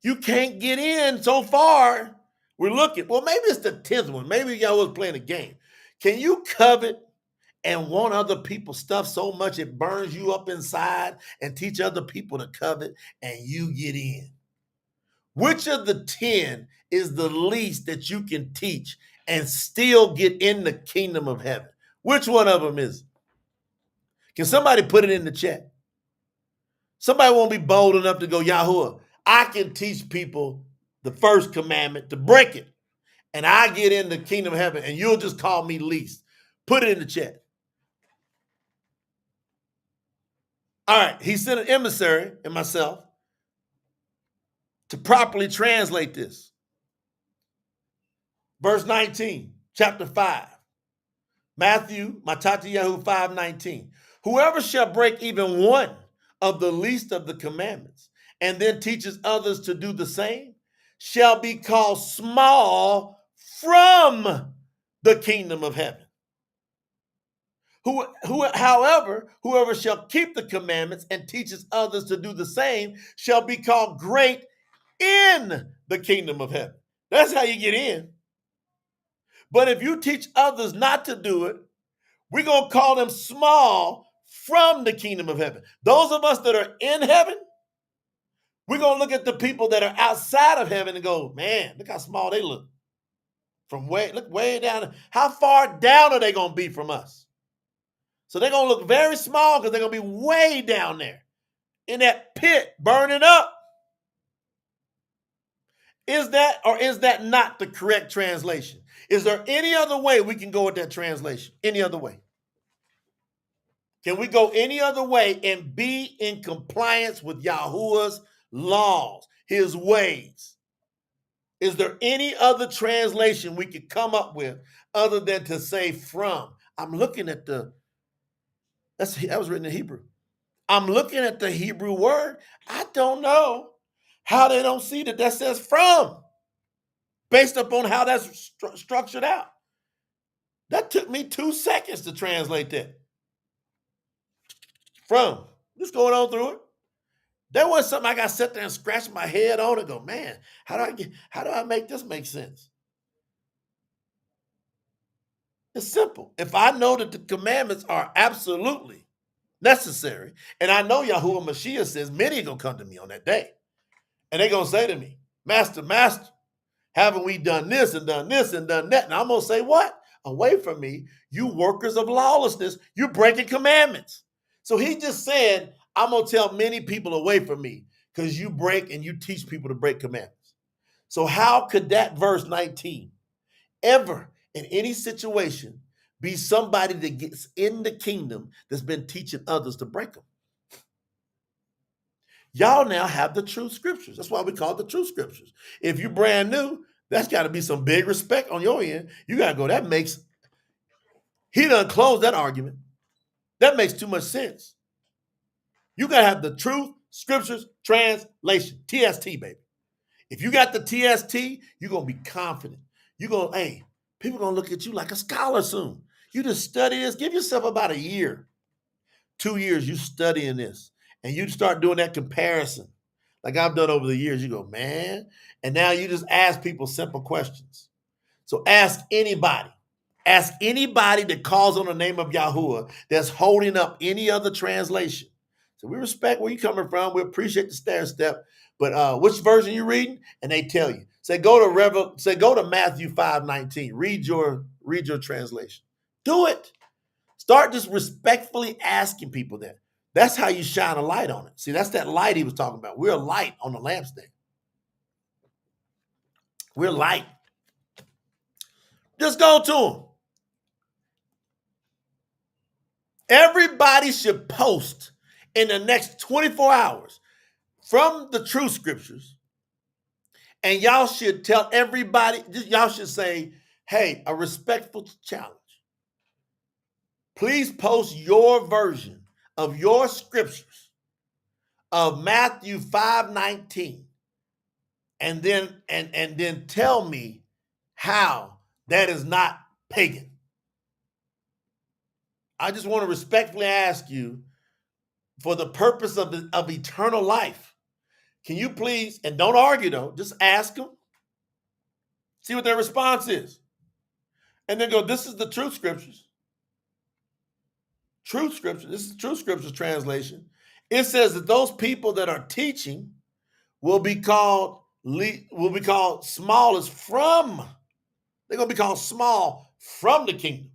You can't get in so far. We're looking. Well, maybe it's the 10th one. Maybe y'all was playing a game. Can you covet and want other people's stuff so much it burns you up inside and teach other people to covet and you get in? Which of the 10 is the least that you can teach and still get in the kingdom of heaven? Which one of them is it? Can somebody put it in the chat? Somebody won't be bold enough to go, Yahuwah, I can teach people the first commandment, to break it, and I get in the kingdom of heaven, and you'll just call me least. Put it in the chat. All right, he sent an emissary and myself to properly translate this. Verse 19, chapter 5. Matthew, Matatiyahu 5:19. Whoever shall break even one of the least of the commandments and then teaches others to do the same shall be called small from the kingdom of heaven. However, whoever shall keep the commandments and teaches others to do the same shall be called great in the kingdom of heaven. That's how you get in. But if you teach others not to do it, we're going to call them small from the kingdom of heaven. Those of us that are in heaven, we're going to look at the people that are outside of heaven and go, man, look how small they look. Look way down. How far down are they going to be from us? So they're going to look very small because they're going to be way down there in that pit burning up. Is that or is that not the correct translation? Is there any other way we can go with that translation? Any other way? Can we go any other way and be in compliance with Yahuwah's laws, his ways? Is there any other translation we could come up with other than to say from? I'm looking at that was written in Hebrew. I'm looking at the Hebrew word. I don't know how they don't see that says from, based upon how that's structured out. That took me 2 seconds to translate that. From. Just going on through it. There was something I got to sit there and scratch my head on and go, man, how do I make this make sense? It's simple. If I know that the commandments are absolutely necessary, and I know Yahuwah Mashiach says many are going to come to me on that day, and they're going to say to me, Master, Master, haven't we done this and done this and done that? And I'm going to say, what? Away from me, you workers of lawlessness, you're breaking commandments. So he just said, I'm going to tell many people away from me because you break and you teach people to break commandments. So how could that verse 19 ever in any situation be somebody that gets in the kingdom that's been teaching others to break them? Y'all now have the true scriptures. That's why we call it the true scriptures. If you're brand new, that's got to be some big respect on your end. You got to go, he done closed that argument. That makes too much sense. You got to have the truth, scriptures, translation, TST, baby. If you got the TST, you're going to be confident. You're going, hey, people are going to look at you like a scholar soon. You just study this. Give yourself about a year, 2 years, you studying this. And you start doing that comparison like I've done over the years. You go, man. And now you just ask people simple questions. So ask anybody that calls on the name of Yahuwah that's holding up any other translation. So we respect where you're coming from. We appreciate the stair step. But which version you reading? And they tell you. Go to Matthew 5:19. Read your translation. Do it. Start just respectfully asking people that. That's how you shine a light on it. See, that's that light he was talking about. We're a light on the lampstand. We're light. Just go to him. Everybody should post in the next 24 hours from the true scriptures. And y'all should tell everybody, y'all should say, hey, a respectful challenge. Please post your version of your scriptures of Matthew 5:19 and then tell me how that is not pagan. I just want to respectfully ask you, for the purpose of eternal life, can you please, and don't argue though, just ask them, see what their response is. And then go, this is the true scriptures. True scripture, this is the true scriptures translation. It says that those people that are teaching will be called smallest from. They're going to be called small from the kingdom,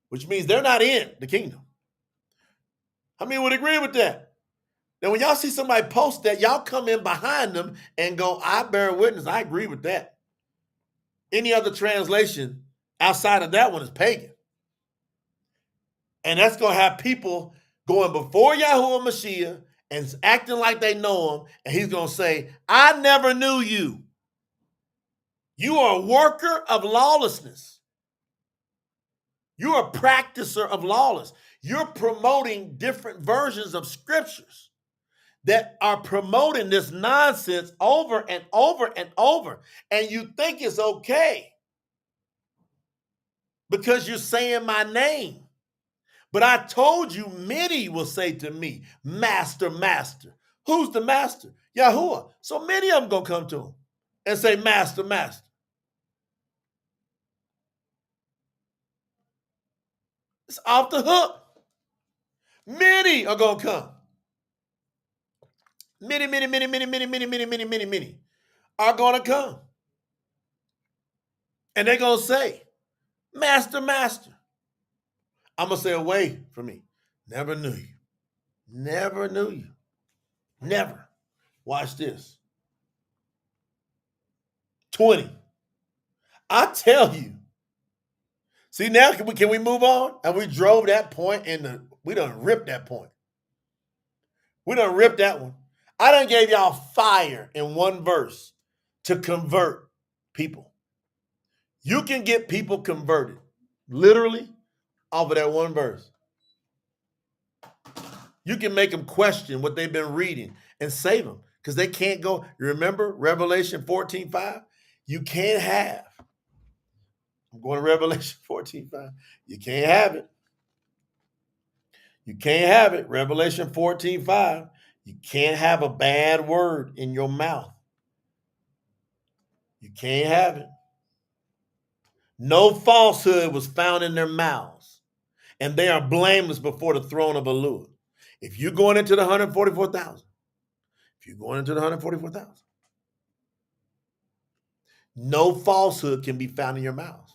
which means they're not in the kingdom. How many would agree with that? Now, when y'all see somebody post that, y'all come in behind them and go, I bear witness. I agree with that. Any other translation outside of that one is pagan. And that's going to have people going before Yahuwah Mashiach and acting like they know him. And he's going to say, I never knew you. You are a worker of lawlessness. You're a practicer of lawless. You're promoting different versions of scriptures that are promoting this nonsense over and over and over. And you think it's okay because you're saying my name. But I told you many will say to me, Master, Master. Who's the master? Yahuwah. So many of them going to come to him and say, Master, Master. It's off the hook. Many are going to come. Many are going to come. And they're going to say, Master, Master. I'm going to say, away from me. Never knew you. Never knew you. Never. Watch this. 20. I tell you. See, now can we move on? And we drove that point and we done ripped that point. We done ripped that one. I done gave y'all fire in one verse to convert people. You can get people converted, literally, off of that one verse. You can make them question what they've been reading and save them because they can't go. You remember Revelation 14:5? You can't have. I'm going to Revelation 14:5. You can't have it. You can't have it. Revelation 14:5. You can't have a bad word in your mouth. You can't have it. No falsehood was found in their mouths, and they are blameless before the throne of Elohim. If you're going into the 144,000, no falsehood can be found in your mouths.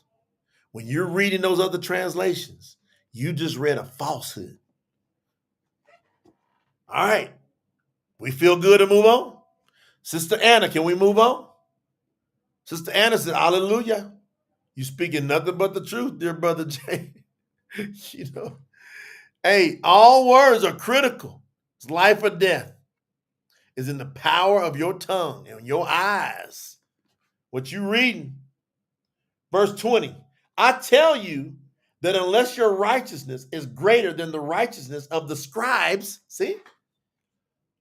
When you're reading those other translations, you just read a falsehood. All right. We feel good to move on? Sister Anna, can we move on? Sister Anna said, hallelujah. You speaking nothing but the truth, dear brother Jay. Hey, all words are critical. It's life or death. It's in the power of your tongue and your eyes. What you reading? Verse 20. I tell you that unless your righteousness is greater than the righteousness of the scribes, see?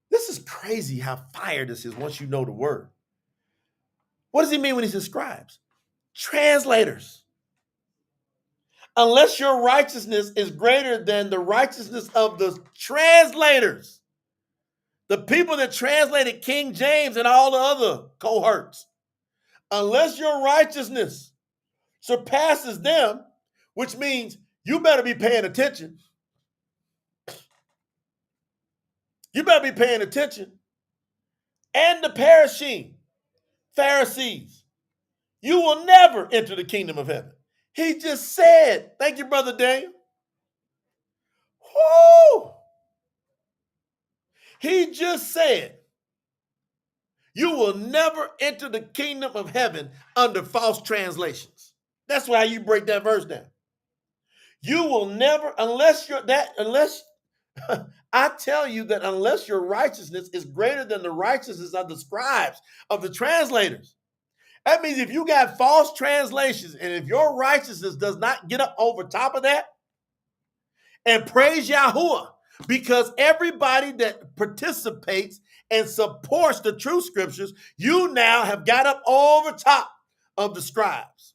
This is crazy how fire this is once you know the word. What does he mean when he says scribes? Translators. Unless your righteousness is greater than the righteousness of the translators, the people that translated King James and all the other cohorts, unless your righteousness surpasses them, which means you better be paying attention. You better be paying attention. And the Parashim, Pharisees, you will never enter the kingdom of heaven. He just said, thank you, Brother Daniel. Whoo! He just said, you will never enter the kingdom of heaven under false translations. That's why you break that verse down. You will never, unless I tell you that unless your righteousness is greater than the righteousness of the scribes, of the translators. That means if you got false translations and if your righteousness does not get up over top of that and praise Yahuwah, because everybody that participates and supports the true scriptures, you now have got up over top of the scribes.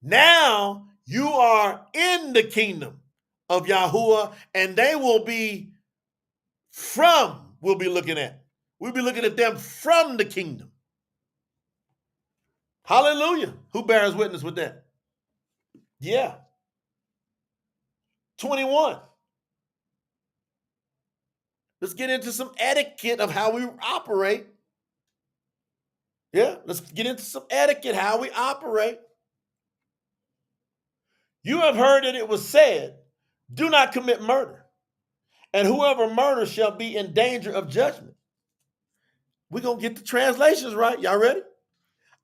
Now you are in the kingdom of Yahuwah, and they will be we'll be looking at them from the kingdom. Hallelujah. Who bears witness with that? Yeah. 21. Let's get into some etiquette of how we operate. Yeah, let's get into some etiquette, how we operate. You have heard that it was said, do not commit murder. And whoever murders shall be in danger of judgment. We're going to get the translations right. Y'all ready?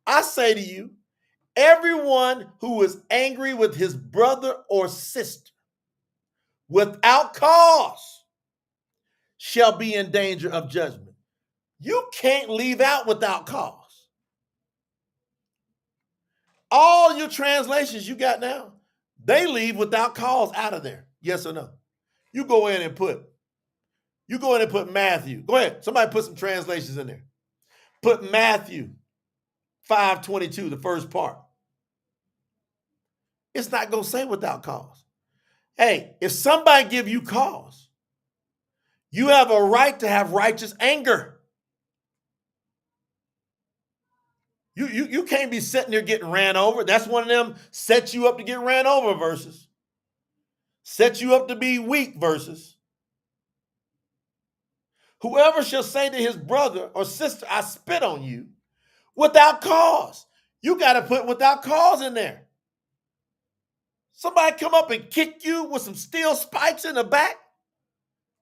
I say to you, everyone who is angry with his brother or sister without cause shall be in danger of judgment. You can't leave out without cause. All your translations you got now, they leave without cause out of there. Yes or no? You go in and put Matthew. Go ahead. Somebody put some translations in there. Put Matthew 5:22, the first part. It's not going to say without cause. Hey, if somebody give you cause, you have a right to have righteous anger. You can't be sitting there getting ran over. That's one of them set you up to get ran over verses. Set you up to be weak verses. Whoever shall say to his brother or sister, I spit on you, without cause. You got to put without cause in there. Somebody come up and kick you with some steel spikes in the back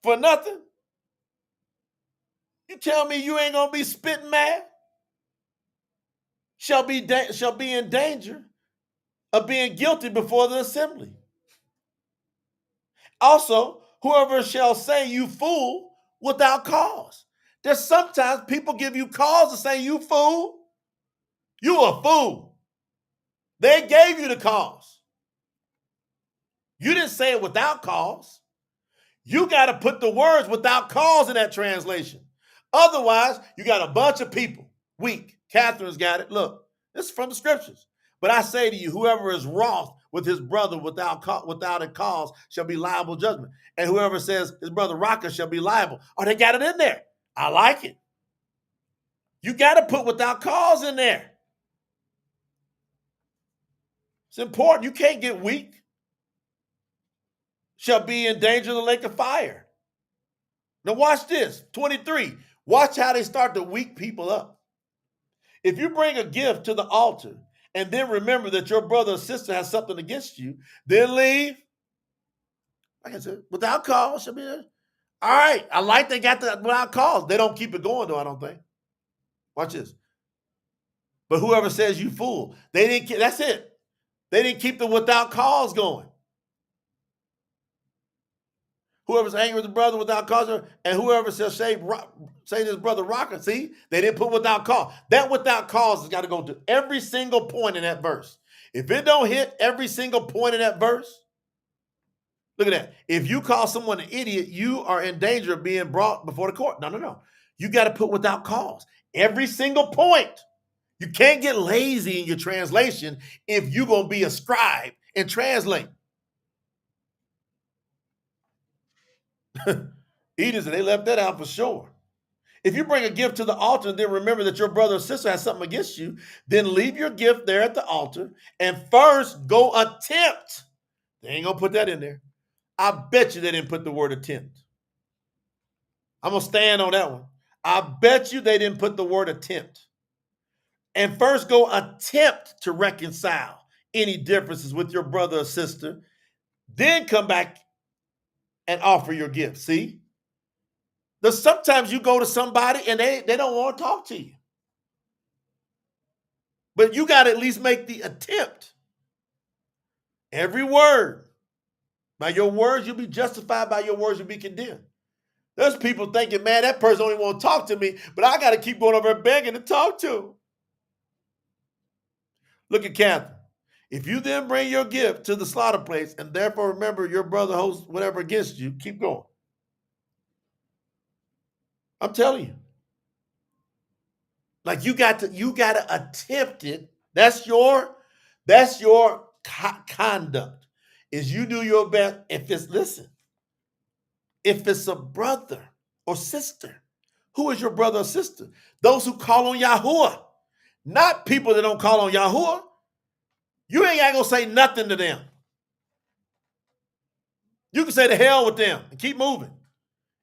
for nothing? You tell me you ain't going to be spitting mad? Shall be in danger of being guilty before the assembly. Also, whoever shall say you fool without cause. There's sometimes people give you cause to say you fool. You a fool. They gave you the cause. You didn't say it without cause. You got to put the words without cause in that translation. Otherwise, you got a bunch of people weak. Catherine's got it. Look, this is from the scriptures. But I say to you, whoever is wroth with his brother without a cause shall be liable judgment. And whoever says his brother Raka shall be liable. Oh, they got it in there. I like it. You got to put without cause in there. It's important. You can't get weak. Shall be in danger of the lake of fire. Now watch this. 23. Watch how they start to weak people up. If you bring a gift to the altar and then remember that your brother or sister has something against you, then leave. Like I said, without cause shall be there. All right. I like they got that without cause. They don't keep it going though, I don't think. Watch this. But whoever says you fool, they didn't. That's it. They didn't keep the without cause going. Whoever's angry with the brother without cause, and whoever says say to his brother rocker, see, they didn't put without cause. That without cause has got to go to every single point in that verse. If it don't hit every single point in that verse, look at that. If you call someone an idiot, you are in danger of being brought before the court. No. You got to put without cause. Every single point. You can't get lazy in your translation if you're going to be a scribe and translate. Edens, they left that out for sure. If you bring a gift to the altar and then remember that your brother or sister has something against you, then leave your gift there at the altar and first go attempt. They ain't going to put that in there. I bet you they didn't put the word attempt. I'm going to stand on that one. I bet you they didn't put the word attempt. And first go attempt to reconcile any differences with your brother or sister. Then come back and offer your gift. See? There's sometimes you go to somebody and they don't want to talk to you. But you got to at least make the attempt. Every word. By your words, you'll be justified. By your words, you'll be condemned. There's people thinking, man, that person only want to talk to me, but I got to keep going over there begging to talk to him. Look at Catherine. If you then bring your gift to the slaughter place and therefore remember your brother holds whatever against you, keep going. I'm telling you. Like you got to attempt it. That's your conduct. Is you do your best. If it's a brother or sister, who is your brother or sister? Those who call on Yahuwah, not people that don't call on Yahuwah. You ain't gonna say nothing to them. You can say the hell with them and keep moving.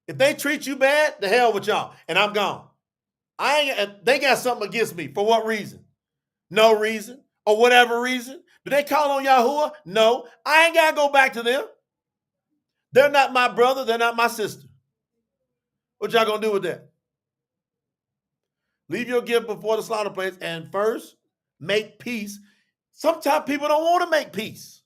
If they treat you bad, the hell with y'all, and I'm gone. They got something against me. For what reason? No reason. Or whatever reason. Do they call on Yahuwah? No. I ain't got to go back to them. They're not my brother. They're not my sister. What y'all gonna do with that? Leave your gift before the slaughter place and first make peace. Sometimes people don't want to make peace.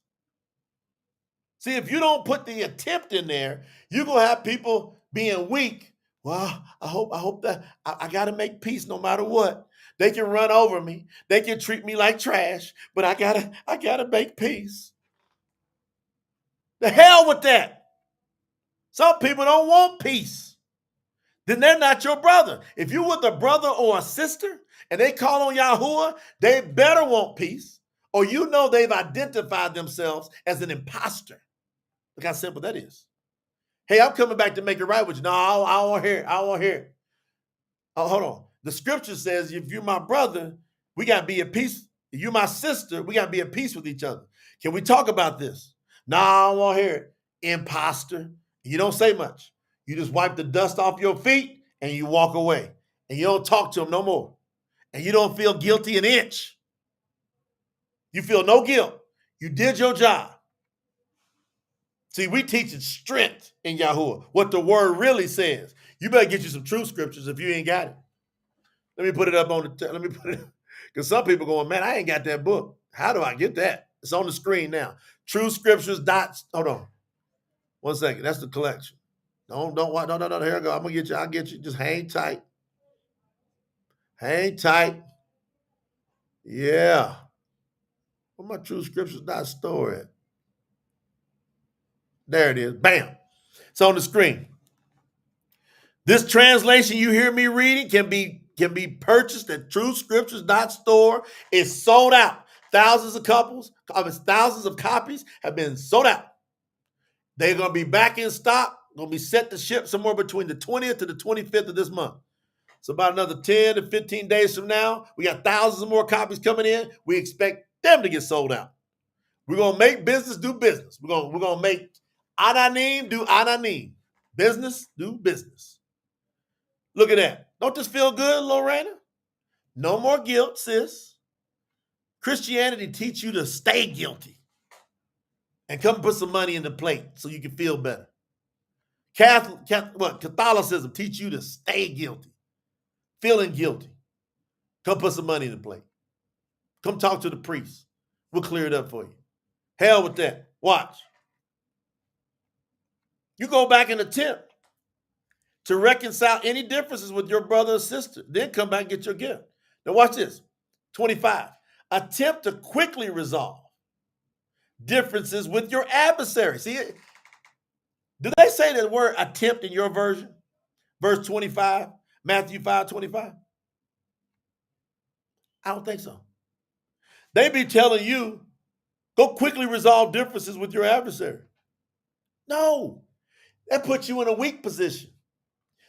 See, if you don't put the attempt in there, you're gonna have people being weak. Well, I hope that I gotta make peace no matter what. They can run over me, they can treat me like trash, but I gotta make peace. The hell with that. Some people don't want peace. Then they're not your brother. If you with a brother or a sister and they call on Yahuwah, they better want peace, or you know they've identified themselves as an imposter. Look how simple that is. Hey, I'm coming back to make it right with you. No, I don't want to hear it. I don't want to hear it. Oh, hold on. The scripture says, if you're my brother, we got to be at peace. If you're my sister, we got to be at peace with each other. Can we talk about this? No, I don't want to hear it. Imposter. You don't say much. You just wipe the dust off your feet and you walk away. And you don't talk to them no more. And you don't feel guilty an inch. You feel no guilt. You did your job. See, we teaching strength in Yahuwah, what the word really says. You better get you some true scriptures if you ain't got it. Let me put it up on let me put it, because some people going, man, I ain't got that book. How do I get that? It's on the screen now. True scriptures hold on. 1 second. That's the collection. Don't watch. No. Here I go. I'm gonna get you. I'll get you. Just hang tight. Hang tight. Yeah. Where my true scriptures store at? There it is. Bam. It's on the screen. This translation you hear me reading can be purchased at truescriptures.store. It's sold out. Thousands of copies have been sold out. They're going to be back in stock. Going to be set to ship somewhere between the 20th to the 25th of this month. So about another 10 to 15 days from now, we got thousands of more copies coming in. We expect them to get sold out. We're going to make business do business. We're going to make Ananim do Ananim. Business do business. Look at that. Don't this feel good, Lorena? No more guilt, sis. Christianity teach you to stay guilty and come put some money in the plate so you can feel better. Catholicism teach you to stay guilty, feeling guilty. Come put some money in the plate. Come talk to the priest. We'll clear it up for you. Hell with that. Watch. You go back and attempt to reconcile any differences with your brother or sister. Then come back and get your gift. Now watch this. 25. Attempt to quickly resolve differences with your adversary. See, do they say the word attempt in your version? Verse 25, Matthew 5:25? I don't think so. They be telling you, go quickly resolve differences with your adversary. No, that puts you in a weak position.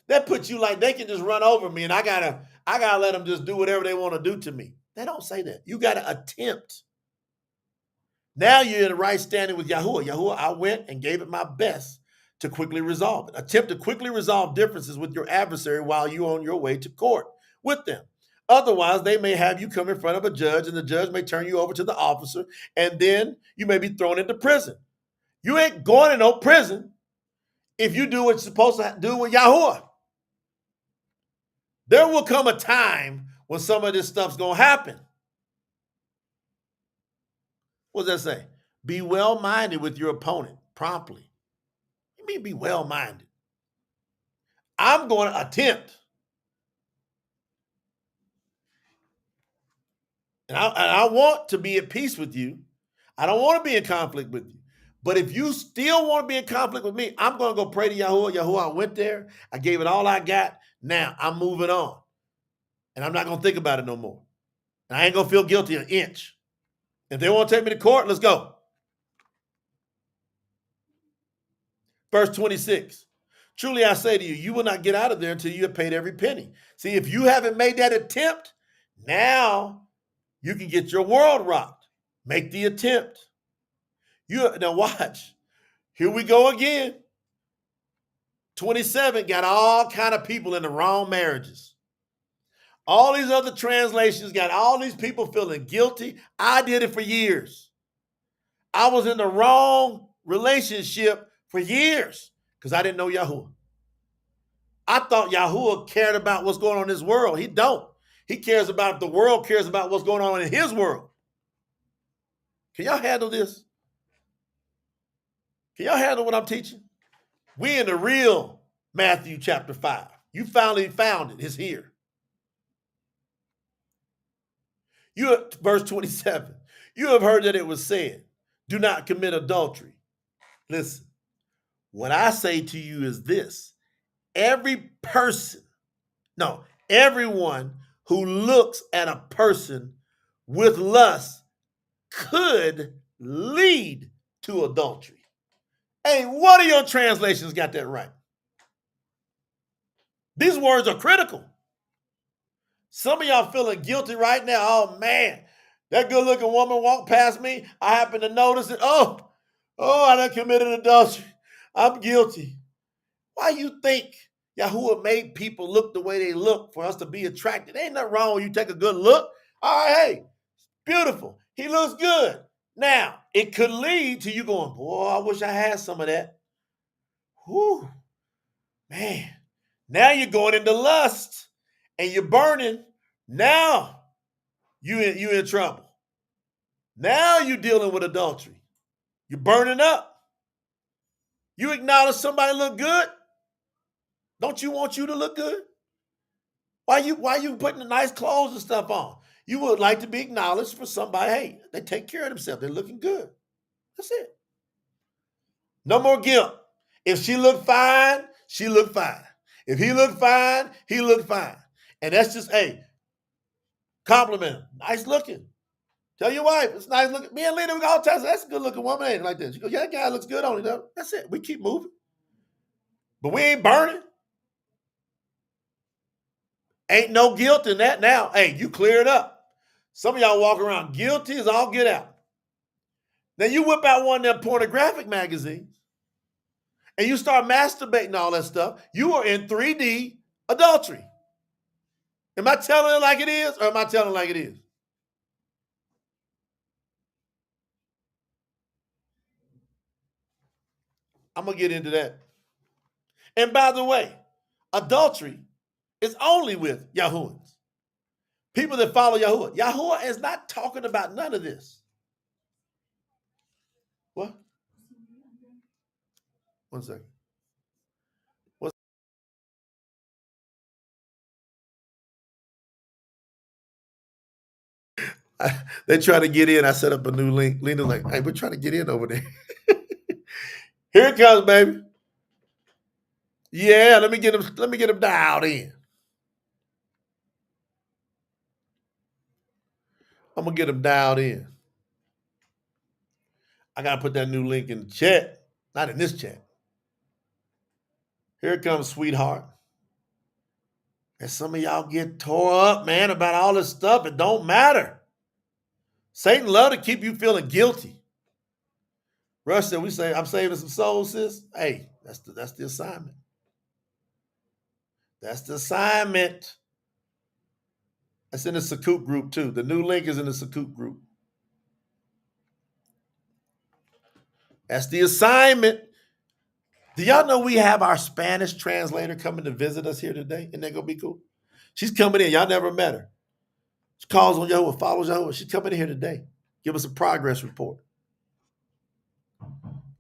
That puts you like they can just run over me and I gotta let them just do whatever they want to do to me. They don't say that. You gotta attempt. Now you're in the right standing with Yahuwah. Yahuwah, I went and gave it my best to quickly resolve it. Attempt to quickly resolve differences with your adversary while you're on your way to court with them. Otherwise, they may have you come in front of a judge and the judge may turn you over to the officer and then you may be thrown into prison. You ain't going to no prison if you do what you're supposed to do with Yahuwah. There will come a time when some of this stuff's going to happen. What does that say? Be well-minded with your opponent promptly. You mean be well-minded? I'm going to attempt. And I want to be at peace with you. I don't want to be in conflict with you. But if you still want to be in conflict with me, I'm going to go pray to Yahuwah. Yahuwah, I went there. I gave it all I got. Now I'm moving on. And I'm not going to think about it no more. And I ain't going to feel guilty an inch. If they want to take me to court, let's go. Verse 26. Truly I say to you, you will not get out of there until you have paid every penny. See, if you haven't made that attempt, now you can get your world rocked. Make the attempt. Now watch. Here we go again. 27 got all kind of people in the wrong marriages. All these other translations got all these people feeling guilty. I did it for years. I was in the wrong relationship for years because I didn't know Yahuwah. I thought Yahuwah cared about what's going on in this world. He don't. He cares about if the world cares about what's going on in his world. Can y'all handle this? Can y'all handle what I'm teaching? We in the real Matthew chapter 5. You finally found it. It's here. Verse 27. You have heard that it was said, do not commit adultery. Listen, what I say to you is this. Everyone who looks at a person with lust could lead to adultery. Hey, one of your translations got that right. These words are critical. Some of y'all feeling guilty right now. Oh man, that good looking woman walked past me. I happened to notice it. Oh, I done committed adultery. I'm guilty. Why you think Yahuwah made people look the way they look for us to be attracted? Ain't nothing wrong when you take a good look. All right, hey, beautiful. He looks good. Now, it could lead to you going, boy, I wish I had some of that. Whew, man. Now you're going into lust and you're burning. Now you in trouble. Now you're dealing with adultery. You're burning up. You acknowledge somebody look good. Don't you want you to look good? Why you putting the nice clothes and stuff on? You would like to be acknowledged for somebody. Hey, they take care of themselves. They're looking good. That's it. No more guilt. If she looked fine, she looked fine. If he looked fine, he looked fine. And that's just, hey, compliment him. Nice looking. Tell your wife, it's nice looking. Me and Lena, we all tell her, that's a good looking woman, ain't it? Like this. She goes, yeah, that guy looks good on it. That's it. We keep moving. But we ain't burning. Ain't no guilt in that now. Hey, you clear it up. Some of y'all walk around guilty as all get out. Then you whip out one of them pornographic magazines and you start masturbating all that stuff. You are in 3D adultery. Am I telling it like it is or am I telling it like it is? I'm going to get into that. And by the way, adultery is only with Yahuwahs. People that follow Yahuwah. Yahuwah is not talking about none of this. What? One second. They try to get in. I set up a new link. Lena's like, hey, we're trying to get in over there. Here it comes, baby. Yeah, let me get him dialed in. I'm gonna get him dialed in. I gotta put that new link in the chat. Not in this chat. Here it comes, sweetheart. And some of y'all get tore up, man, about all this stuff. It don't matter. Satan love to keep you feeling guilty. Rush said, I'm saving some souls, sis. Hey, that's the assignment. That's the assignment. That's in the Sakut group too. The new link is in the Sakut group. That's the assignment. Do y'all know we have our Spanish translator coming to visit us here today? Isn't that gonna be cool? She's coming in. Y'all never met her. She calls on Yahuwah, follows Yahuwah. She's coming in here today. Give us a progress report.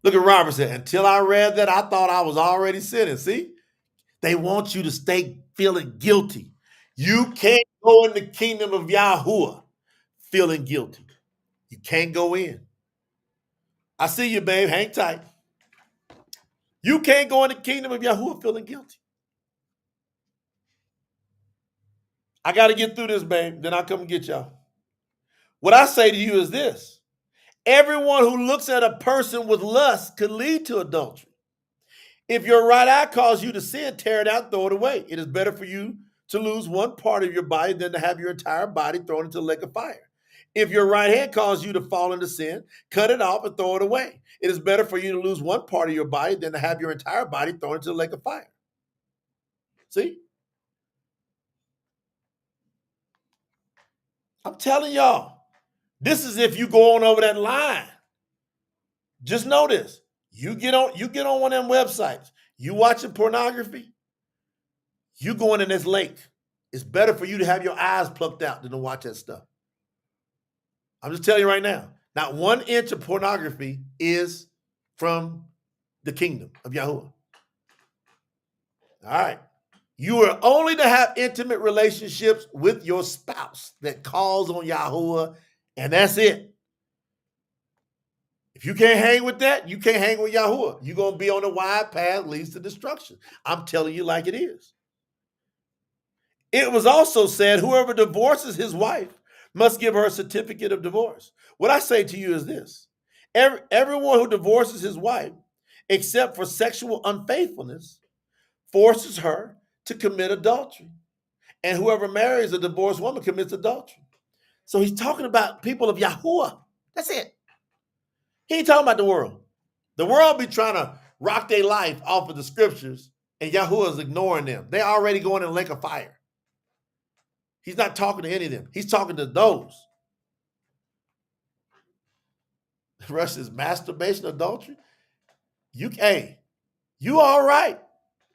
Look at Robert said, until I read that, I thought I was already sinning. See? They want you to stay feeling guilty. You can't go in the kingdom of Yahuwah feeling guilty. You can't go in. I see you, babe. Hang tight. You can't go in the kingdom of Yahuwah feeling guilty. I got to get through this, babe. Then I'll come and get y'all. What I say to you is this. Everyone who looks at a person with lust could lead to adultery. If your right eye causes you to sin, tear it out, throw it away. It is better for you to lose one part of your body than to have your entire body thrown into the lake of fire. If your right hand causes you to fall into sin, cut it off and throw it away. It is better for you to lose one part of your body than to have your entire body thrown into the lake of fire. See? I'm telling y'all, this is if you go on over that line. Just know this. You get on one of them websites. You watching pornography, you going in this lake. It's better for you to have your eyes plucked out than to watch that stuff. I'm just telling you right now. Not 1 inch of pornography is from the kingdom of Yahuwah. All right. You are only to have intimate relationships with your spouse that calls on Yahuwah, and that's it. If you can't hang with that, you can't hang with Yahuwah. You're going to be on the wide path leads to destruction. I'm telling you like it is. It was also said, whoever divorces his wife must give her a certificate of divorce. What I say to you is this. Everyone who divorces his wife, except for sexual unfaithfulness, forces her to commit adultery. And whoever marries a divorced woman commits adultery. So he's talking about people of Yahuwah. That's it. He ain't talking about the world. The world be trying to rock their life off of the scriptures, and Yahuwah is ignoring them. They're already going in a lake of fire. He's not talking to any of them. He's talking to those. The rest is masturbation, adultery. You all right.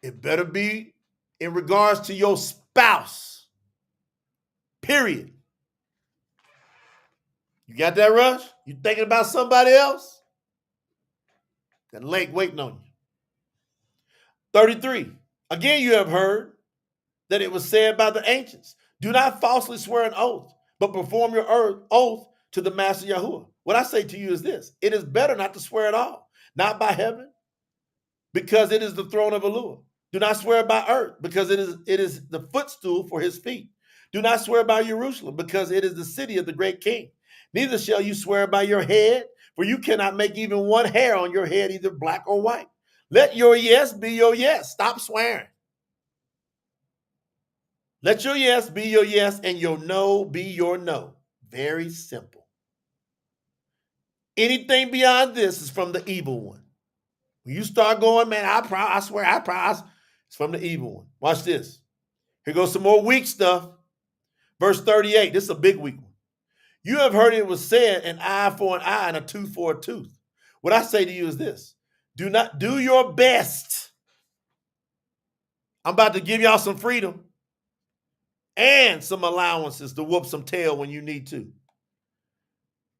It better be in regards to your spouse. Period. You got that, Rush? You thinking about somebody else? That lake waiting on you. 33. Again, you have heard that it was said by the ancients, do not falsely swear an oath, but perform your oath to the Master Yahuwah. What I say to you is this. It is better not to swear at all. Not by heaven, because it is the throne of Yahuwah. Do not swear by earth, because it is the footstool for his feet. Do not swear by Jerusalem, because it is the city of the great king. Neither shall you swear by your head, for you cannot make even one hair on your head either black or white. Let your yes be your yes. Stop swearing. Let your yes be your yes and your no be your no. Very simple. Anything beyond this is from the evil one. When you start going, man, I swear, I promise, it's from the evil one. Watch this. Here goes some more weak stuff. Verse 38. This is a big weak one. You have heard it was said, an eye for an eye and a tooth for a tooth. What I say to you is this. Do your best. I'm about to give y'all some freedom and some allowances to whoop some tail when you need to.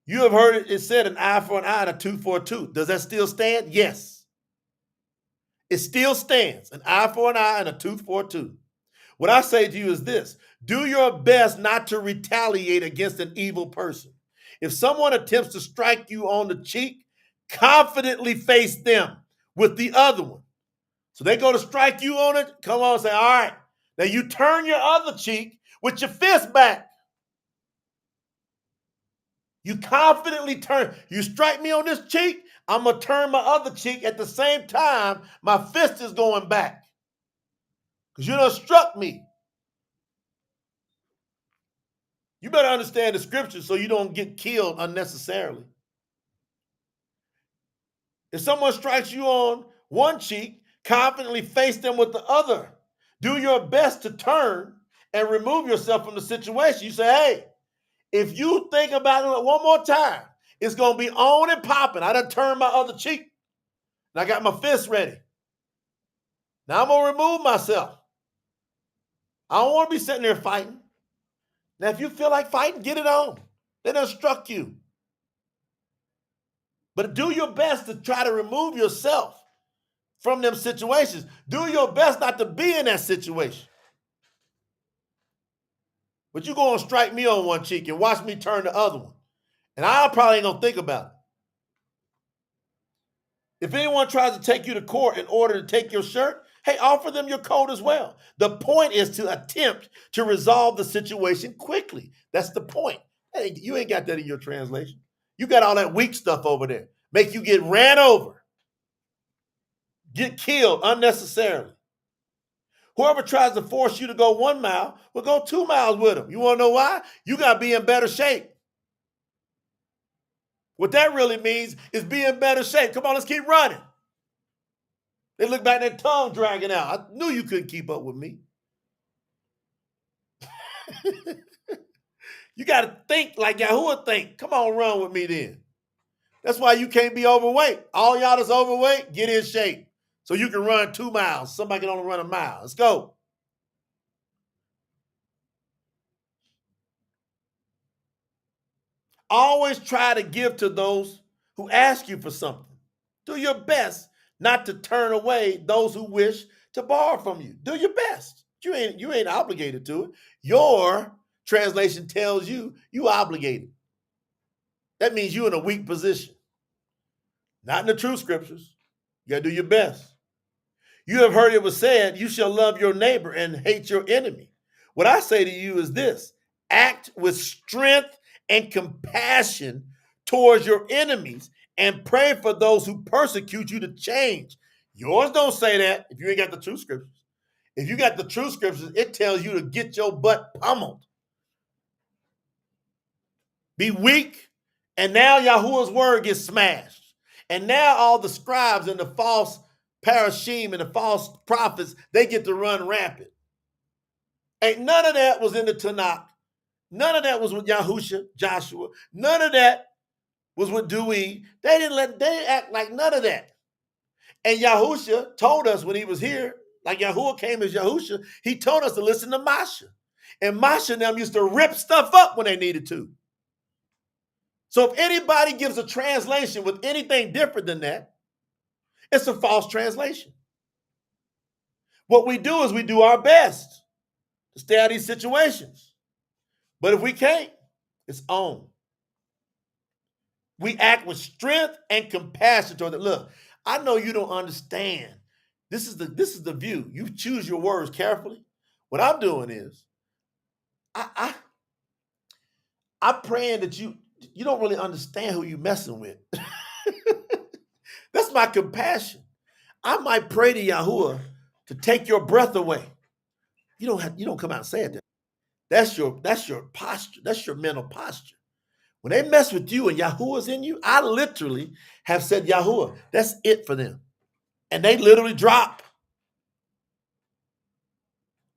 You have heard it said, an eye for an eye and a tooth for a tooth. Does that still stand? Yes. It still stands. An eye for an eye and a tooth for a tooth. What I say to you is this. Do your best not to retaliate against an evil person. If someone attempts to strike you on the cheek, confidently face them with the other one. So they go to strike you on it. Come on and say, all right. Now you turn your other cheek with your fist back. You confidently turn. You strike me on this cheek, I'm going to turn my other cheek at the same time. My fist is going back. Because you done struck me. You better understand the scripture so you don't get killed unnecessarily. If someone strikes you on one cheek, confidently face them with the other. Do your best to turn and remove yourself from the situation. You say, hey, if you think about it one more time, it's going to be on and popping. I done turned my other cheek. And I got my fist ready. Now I'm going to remove myself. I don't want to be sitting there fighting. Now, if you feel like fighting, get it on. They done struck you. But do your best to try to remove yourself from them situations. Do your best not to be in that situation. But you going to strike me on one cheek and watch me turn the other one. And I probably ain't going to think about it. If anyone tries to take you to court in order to take your shirt, hey, offer them your coat as well. The point is to attempt to resolve the situation quickly. That's the point. Hey, you ain't got that in your translation. You got all that weak stuff over there. Make you get ran over. Get killed unnecessarily. Whoever tries to force you to go 1 mile will go 2 miles with them. You want to know why? You got to be in better shape. What that really means is be in better shape. Come on, let's keep running. They look back, their tongue dragging out. I knew you couldn't keep up with me. You got to think like Yahuwah think. Come on, run with me then. That's why you can't be overweight. All y'all that's overweight, get in shape so you can run 2 miles. Somebody can only run a mile. Let's go. Always try to give to those who ask you for something. Do your best not to turn away those who wish to borrow from you. Do your best. You ain't obligated to it. Your translation tells you you obligated. That means you're in a weak position. Not in the true scriptures. You gotta do your best. You have heard it was said, you shall love your neighbor and hate your enemy. What I say to you is this: act with strength and compassion towards your enemies and pray for those who persecute you to change. Yours don't say that if you ain't got the true scriptures. If you got the true scriptures, it tells you to get your butt pummeled. Be weak, and now Yahuwah's word gets smashed. And now all the scribes and the false parashim and the false prophets, they get to run rampant. Ain't none of that was in the Tanakh. None of that was with Yahusha, Joshua. None of that was with Dewey. They didn't act like none of that. And Yahusha told us when he was here, like Yahuwah came as Yahusha, he told us to listen to Masha. And Masha and them used to rip stuff up when they needed to. So if anybody gives a translation with anything different than that, it's a false translation. What we do is we do our best to stay out of these situations. But if we can't, it's on. We act with strength and compassion toward it. Look, I know you don't understand. This is the view. You choose your words carefully. What I'm doing is I'm praying that you don't really understand who you're messing with. That's my compassion. I might pray to Yahuwah to take your breath away. You don't come out and say it. That's your posture. That's your mental posture. When they mess with you and Yahuwah's in you, I literally have said, Yahuwah, that's it for them. And they literally drop.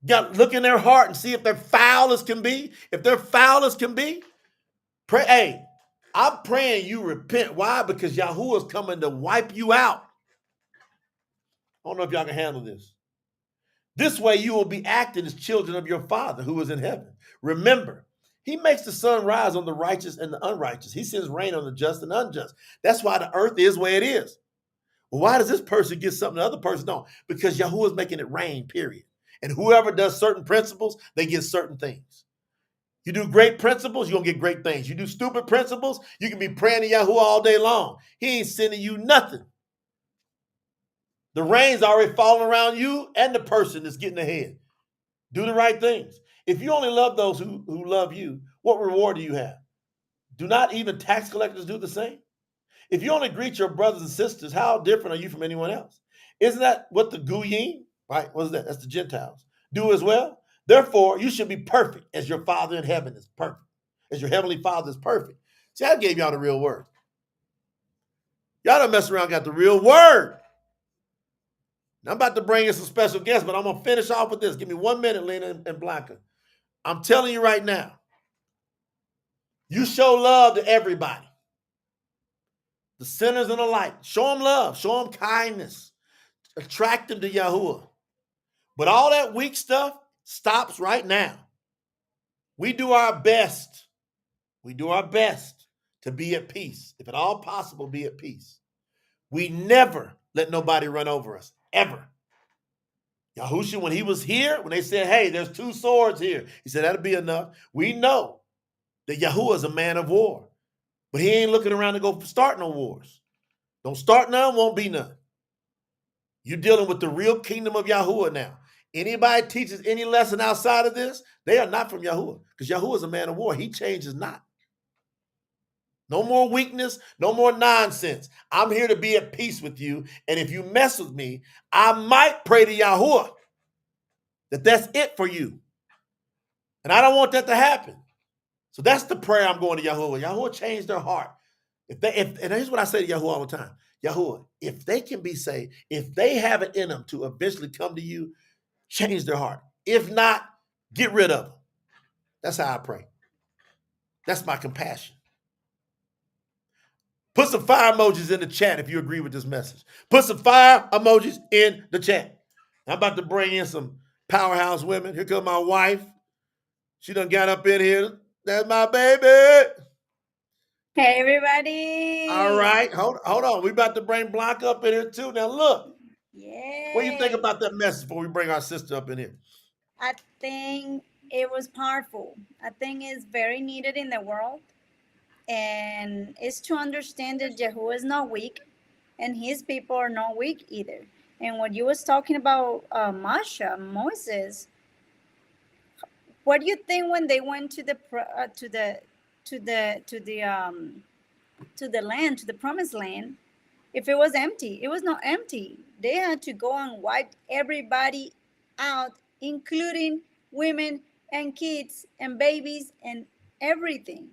Got to look in their heart and see if they're foul as can be. If they're foul as can be, pray. Hey, I'm praying you repent. Why? Because Yahuwah's coming to wipe you out. I don't know if y'all can handle this. This way you will be acting as children of your Father who is in heaven. Remember, he makes the sun rise on the righteous and the unrighteous. He sends rain on the just and unjust. That's why the earth is where it is. Well, why does this person get something the other person don't? Because Yahuwah is making it rain, period. And whoever does certain principles, they get certain things. You do great principles, you're going to get great things. You do stupid principles, you can be praying to Yahuwah all day long. He ain't sending you nothing. The rain's already falling around you and the person that's getting ahead. Do the right things. If you only love those who love you, what reward do you have? Do not even tax collectors do the same? If you only greet your brothers and sisters, how different are you from anyone else? Isn't that what the Goyim, right? What is that? That's the Gentiles. Do as well. Therefore, you should be perfect as your Father in heaven is perfect, as your heavenly Father is perfect. See, I gave y'all the real word. Y'all don't mess around, got the real word. Now, I'm about to bring in some special guests, but I'm going to finish off with this. Give me 1 minute, Lena and Blanca. I'm telling you right now, you show love to everybody. The sinners and the light. Show them love. Show them kindness. Attract them to Yahuwah. But all that weak stuff stops right now. We do our best. We do our best to be at peace. If at all possible, be at peace. We never let nobody run over us, ever. Yahusha, when he was here, when they said, hey, there's 2 swords here, he said, that'll be enough. We know that Yahuwah is a man of war, but he ain't looking around to go start no wars. Don't start none, won't be none. You're dealing with the real kingdom of Yahuwah now. Anybody teaches any lesson outside of this, they are not from Yahuwah, because Yahuwah is a man of war. He changes not. No more weakness, no more nonsense. I'm here to be at peace with you, and if you mess with me, I might pray to Yahuwah that that's it for you. And I don't want that to happen. So that's the prayer I'm going to Yahuwah. Yahuwah changed their heart. And here's what I say to Yahuwah all the time. Yahuwah, if they can be saved, if they have it in them to eventually come to you, change their heart. If not, get rid of them. That's how I pray. That's my compassion. Put some fire emojis in the chat if you agree with this message. Put some fire emojis in the chat. I'm about to bring in some powerhouse women. Here comes my wife. She done got up in here. That's my baby. Hey, All everybody. right. Hold on. We about to bring Blanca up in here too. Now look. What do you think Yay. about that message before we bring our sister up in here? I think it was powerful. I think it's very needed in the world. And it's to understand that Jehovah is not weak and his people are not weak either. And what you was talking about, Masha, Moses, what do you think when they went to the to the to the to the land, to the promised land? If it was empty, it was not empty. They had to go and wipe everybody out, including women and kids and babies and everything.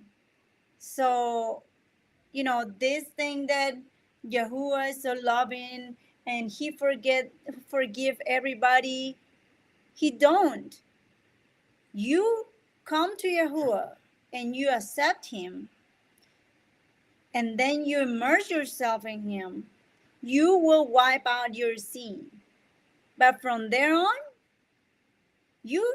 So, this thing that Yahuwah is so loving and he forgive everybody, he don't. You come to Yahuwah and you accept him and then you immerse yourself in him, you will wipe out your sin. But from there on, you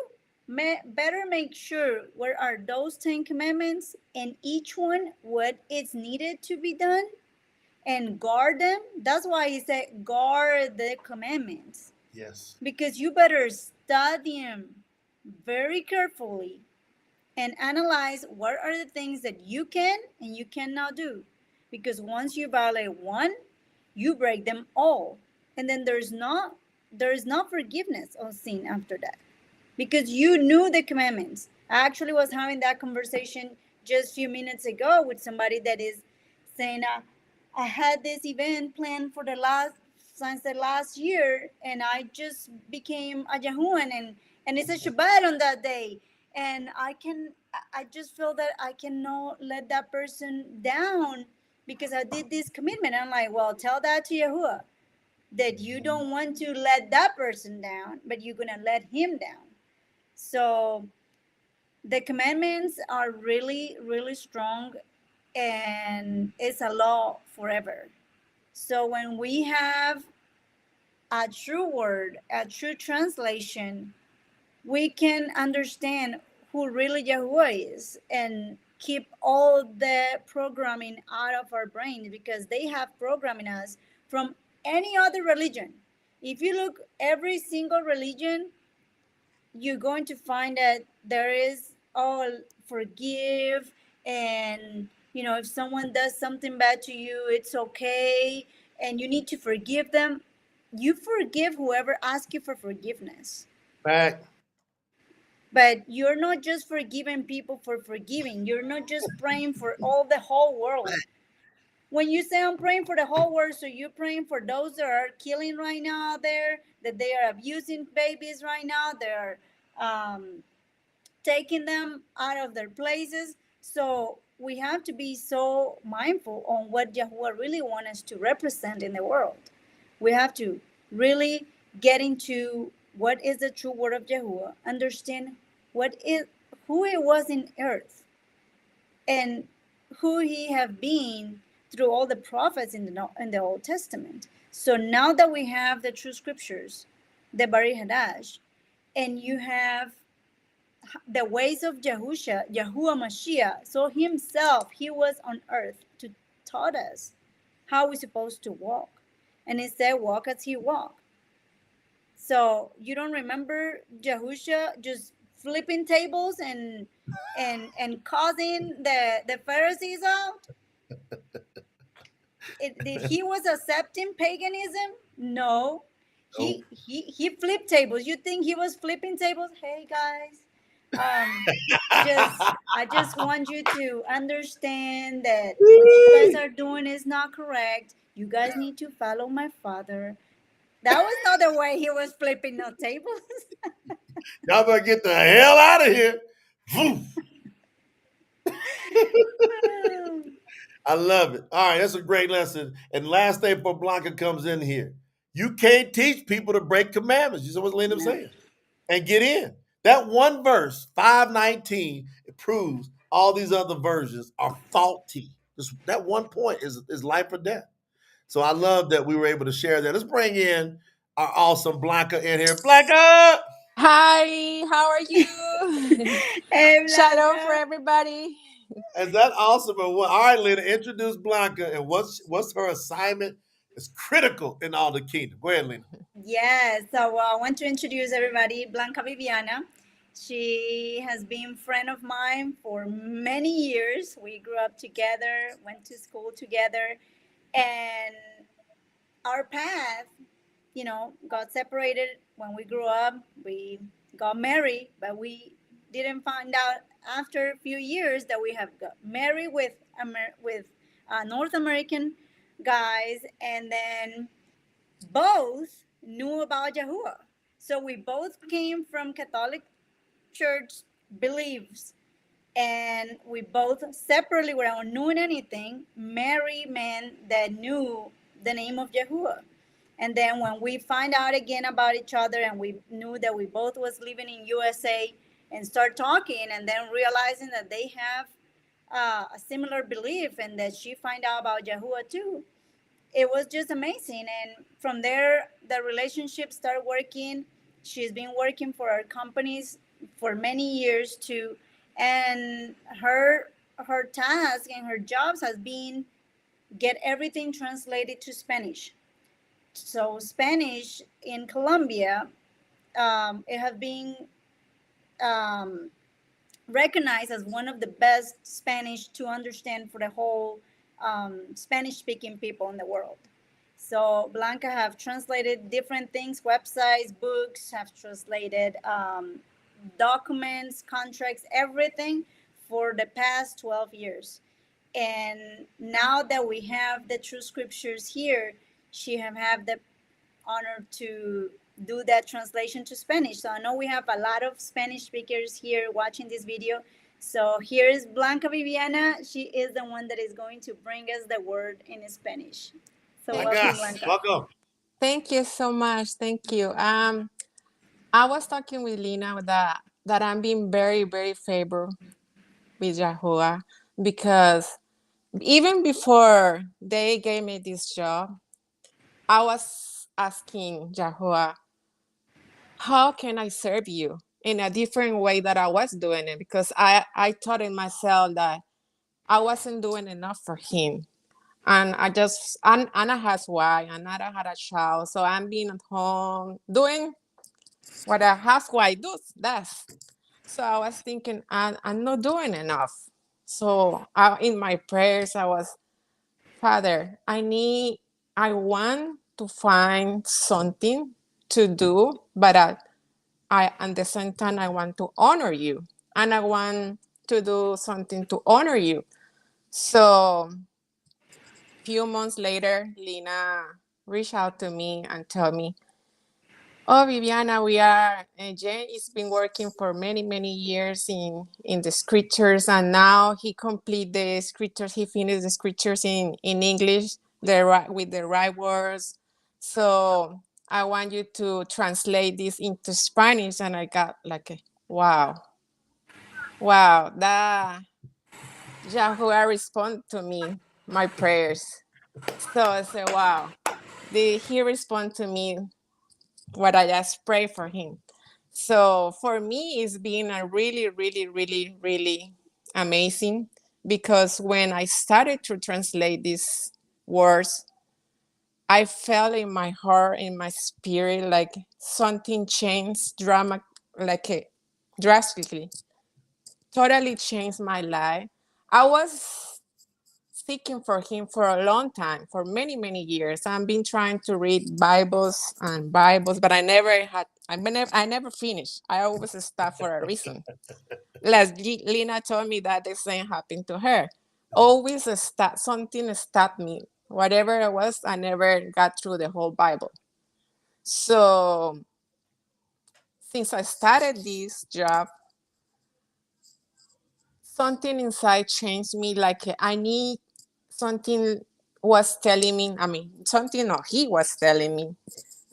better make sure where are those 10 commandments and each one what is needed to be done and guard them. That's why he said guard the commandments. Yes. Because you better study them very carefully and analyze what are the things that you can and you cannot do. Because once you violate one, you break them all. And then there is not forgiveness of sin after that. Because you knew the commandments. I actually was having that conversation just a few minutes ago with somebody that is saying, I had this event planned for the last since the last year, and I just became a Yahuan, and it's a Shabbat on that day, and I just feel that I cannot let that person down because I did this commitment. I'm like, well, tell that to Yahuwah that you don't want to let that person down, but you're gonna let him down. So the commandments are really, really strong and it's a law forever. So when we have a true word, a true translation, we can understand who really Yahuwah is and keep all the programming out of our brains because they have programming us from any other religion. If you look every single religion, you're going to find that there is all forgive, and if someone does something bad to you, it's okay and you need to forgive them. You forgive whoever asks you for forgiveness, Back. but you're not just forgiving people for forgiving. You're not just praying for all the whole world. When you say I'm praying for the whole world, so you're praying for those that are killing right now out there, that they are abusing babies right now, they're um, taking them out of their places. So we have to be so mindful on what Yahuwah really wants us to represent in the world. We have to really get into what is the true word of Yahuwah, understand what is who he was in earth and who he have been through all the prophets in the Old Testament. So now that we have the true scriptures, the Bari Hadash, and you have the ways of Yahuwah Mashiach. So himself, he was on earth to taught us how we're supposed to walk. And it said, walk as he walked. So you don't remember Yahusha just flipping tables and causing the Pharisees out? Did he was accepting paganism? No. Nope. He flipped tables. You think he was flipping tables? Hey guys, um, just I just want you to understand that what you guys are doing is not correct. You guys need to follow my father. That was not the way he was flipping no tables. Y'all better get the hell out of here. Woof. I love it. All right, that's a great lesson. And last thing before Blanca comes in here, you can't teach people to break commandments. You see what Linda No. saying? And get in. That one verse, 519, it proves all these other versions are faulty. Just that one point is life or death. So I love that we were able to share that. Let's bring in our awesome Blanca in here. Blanca! Hi, how are you? Hey, Shalom for Blanca. everybody. Is that awesome or what? All right, Lena, introduce Blanca and what's her assignment? It's critical in all the kingdom. Go ahead, Lena. Yes, so I want to introduce everybody, Blanca Viviana. She has been friend of mine for many years. We grew up together, went to school together, and our path, got separated when we grew up. We got married, but we didn't find out after a few years that we have got married with North American guys, and then both knew about Yahuwah. So we both came from Catholic church beliefs, and we both separately, without knowing anything, married men that knew the name of Yahuwah. And then when we find out again about each other, and we knew that we both was living in USA, and start talking, and then realizing that they have a similar belief, and that she find out about Yahuwah too, it was just amazing. And from there, the relationship started working. She's been working for our companies for many years too, and her task and her jobs has been get everything translated to Spanish. So Spanish in Colombia, it has been um, recognized as one of the best Spanish to understand for the whole Spanish speaking people in the world. So Blanca have translated different things, websites, books, have translated documents, contracts, everything for the past 12 years. And now that we have the true scriptures here, she have the honor to do that translation to Spanish. So I know we have a lot of Spanish speakers here watching this video. So here is Blanca Viviana. She is the one that is going to bring us the word in Spanish. So Thank Blanca, you. welcome, Blanca. welcome. Thank you so much. Thank you. I was talking with Lina that I'm being very, very favored with Yahuwah because even before they gave me this job, I was asking Yahuwah, how can I serve you in a different way that I was doing it? Because I thought in myself that I wasn't doing enough for him. And Anna has wife, and Anna had a child, so I'm being at home doing what a housewife does. So I was thinking, I'm not doing enough. So in my prayers, I was, Father, I want to find something to do, but at the same time, I want to honor you, and I want to do something to honor you. So few months later, Lina reached out to me and told me, "Oh, Viviana, Jen has been working for many, many years in the scriptures, and now he complete the scriptures. He finished the scriptures in English, with the right words. So I want you to translate this into Spanish." And I got like, wow, wow, that Yahuwah respond to me, my prayers. So I said, wow, did he respond to me what I just pray for him? So for me, it's been a really, really, really, really amazing because when I started to translate these words, I felt in my heart, in my spirit, like something changed, like drastically, totally changed my life. I was seeking for him for a long time, for many, many years. I've been trying to read Bibles and Bibles, but I never finished. I always stop for a reason. Lena told me that the same happened to her. Always something stopped me. Whatever it was, I never got through the whole Bible. So since I started this job, something inside changed me. Like I need something was telling me, I mean, something or he was telling me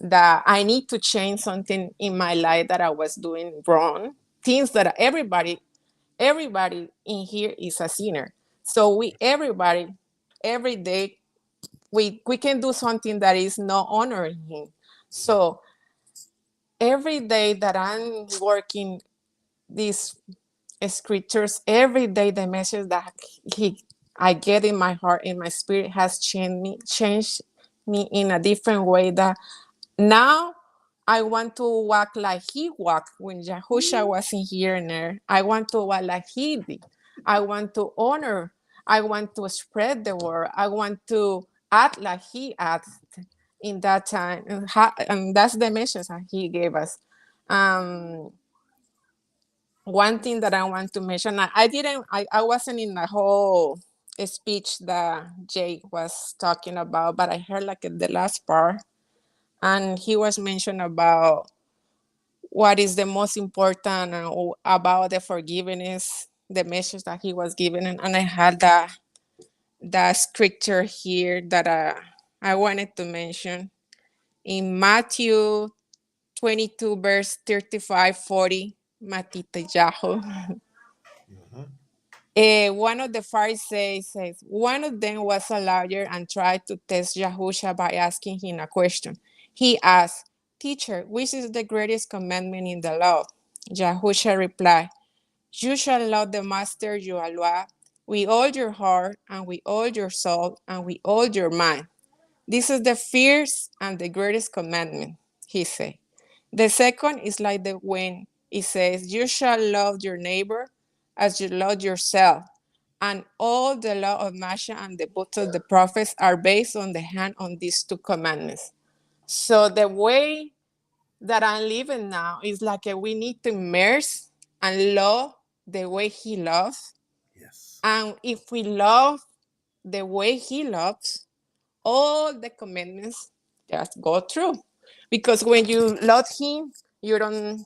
that I need to change something in my life that I was doing wrong. Things that everybody in here is a sinner. So we everybody every day we can do something that is not honoring him. So every day that I'm working these scriptures, every day the message that he I get in my heart, in my spirit, has changed me in a different way. That now I want to walk like he walked when Yahusha wasn't here and there. I want to walk like he did. I want to honor. I want to spread the word. I want to act like he acted in that time. And that's the message that he gave us. Um, One thing that I want to mention, I wasn't in the whole speech that Jake was talking about, but I heard like the last part, and he was mentioned about what is the most important about the forgiveness, the message that he was given, and I had that scripture here that I wanted to mention in Matthew 22 verse 35 40. Matita Yahoo. Mhm. One of the Pharisees says, one of them was a lawyer and tried to test Yahusha by asking him a question. He asked, Teacher, which is the greatest commandment in the law? Yahusha replied, You shall love the master your Allah with all your heart and with all your soul and with all your mind. This is the first and the greatest commandment, he said. The second is like the when it says, You shall love your neighbor as you love yourself. And all the law of Moshe and the books of the prophets are based on the hand on these two commandments. So the way that I'm living now is like we need to immerse and love the way he loves. Yes. And if we love the way he loves, all the commandments just go through. Because when you love him, you don't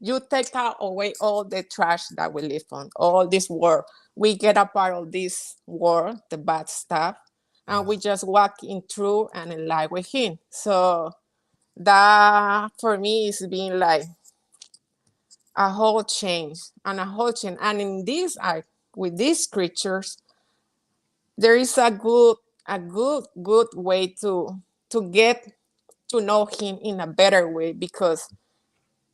you take out away all the trash that we live on, all this world. We get a part of this world, the bad stuff, and we Yes. just walk in true and in light with him. So that for me is being like a whole change and a whole change. And in this I with these scriptures, there is a good way to get to know him in a better way because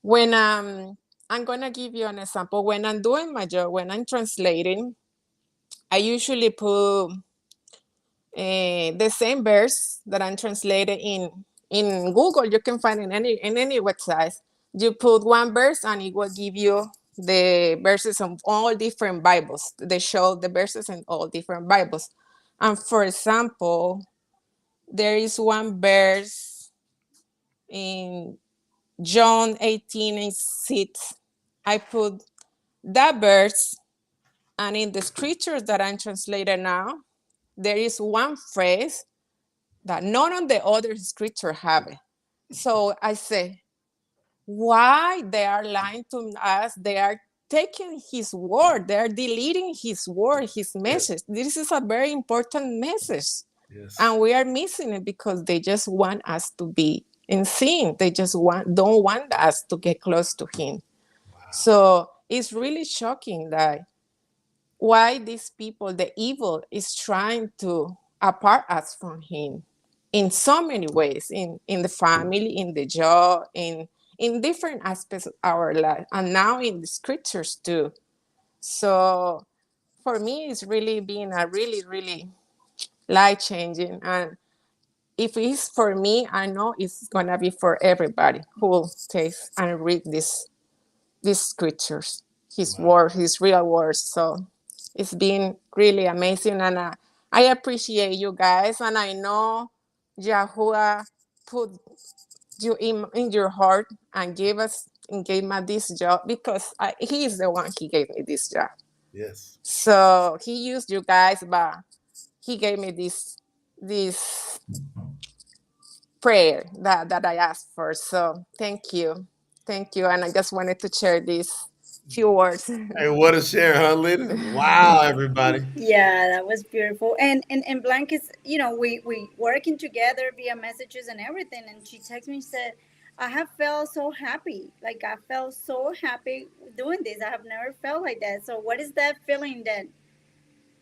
when I'm gonna give you an example. When I'm doing my job, when I'm translating, I usually put the same verse that I'm translated in Google. You can find in any website. You put one verse and it will give you the verses of all different Bibles. They show the verses in all different Bibles. And for example, there is one verse in John 18 and 6. I put that verse, and in the scriptures that I'm translated now, there is one phrase that none of the other scripture have it. So I say, why they are lying to us? They are taking his word, they are deleting his word, his Yes. message. This is a very important message. Yes. And we are missing it because they just want us to be in sin. They just don't want us to get close to him. Wow. So it's really shocking that why these people, the evil, is trying to apart us from him in so many ways, in the family, in the job, in different aspects of our life, and now in the scriptures too. So for me, it's really been a really, really life changing. And if it's for me, I know it's gonna be for everybody who will taste and read these scriptures, his Wow. word, his real words. So it's been really amazing, and I appreciate you guys. And I know Yahuwah put you in your heart and gave me this job because he is the one he gave me this job. Yes. So he used you guys, but he gave me this prayer that I asked for. So thank you, and I just wanted to share these few words. Hey, what a share, huh, Lita? Wow, everybody. Yeah, that was beautiful. And Blanca's, we working together via messages and everything. And she texted me and said, I have felt so happy. Like I felt so happy doing this. I have never felt like that. So what is that feeling that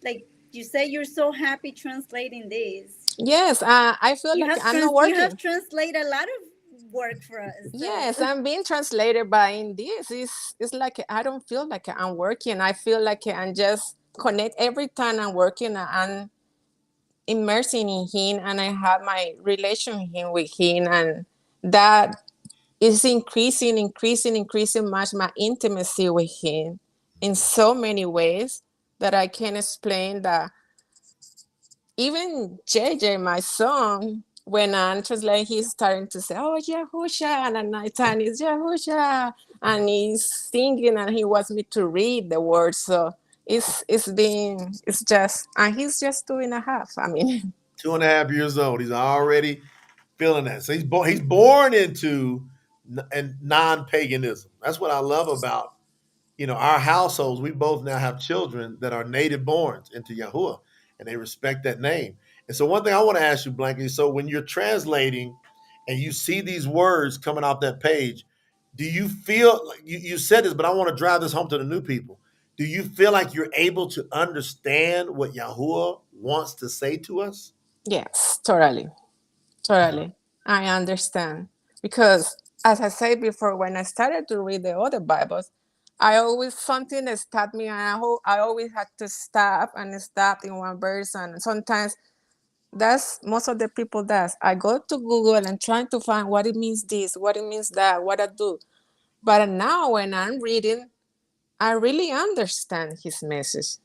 like You say you're so happy translating this. Yes, I feel like I'm not You have working. translated a lot of work for us. So Yes, I'm being translated, but in this, it's like I don't feel like I'm working. I feel like I'm just connect every time I'm working. I'm immersing in Him, and I have my relation with Him, and that is increasing, increasing, increasing much my intimacy with Him in so many ways that I can explain that even JJ, my son, when I'm translating, he's starting to say, "Oh, Yahusha," and at night time it's Yahusha, and he's singing, and he wants me to read the words. So it's just, and he's just 2.5. I mean, 2.5 years old. He's already feeling that. So he's born into and non-paganism. That's what I love about our households. We both now have children that are native borns into Yahuwah, and they respect that name. And so one thing I want to ask you, Blanky, so when you're translating and you see these words coming off that page, do you feel like you said this, but I want to drive this home to the new people? Do you feel like you're able to understand what Yahuwah wants to say to us? yes, totally, totally. I understand because, as I said before, when I started to read the other Bibles, I always something that stopped me, and I always had to stop and stop in one verse, and sometimes that's most of the people does. I go to Google and trying to find what it means this, what it means that, what I do. But now when I'm reading, I really understand his message.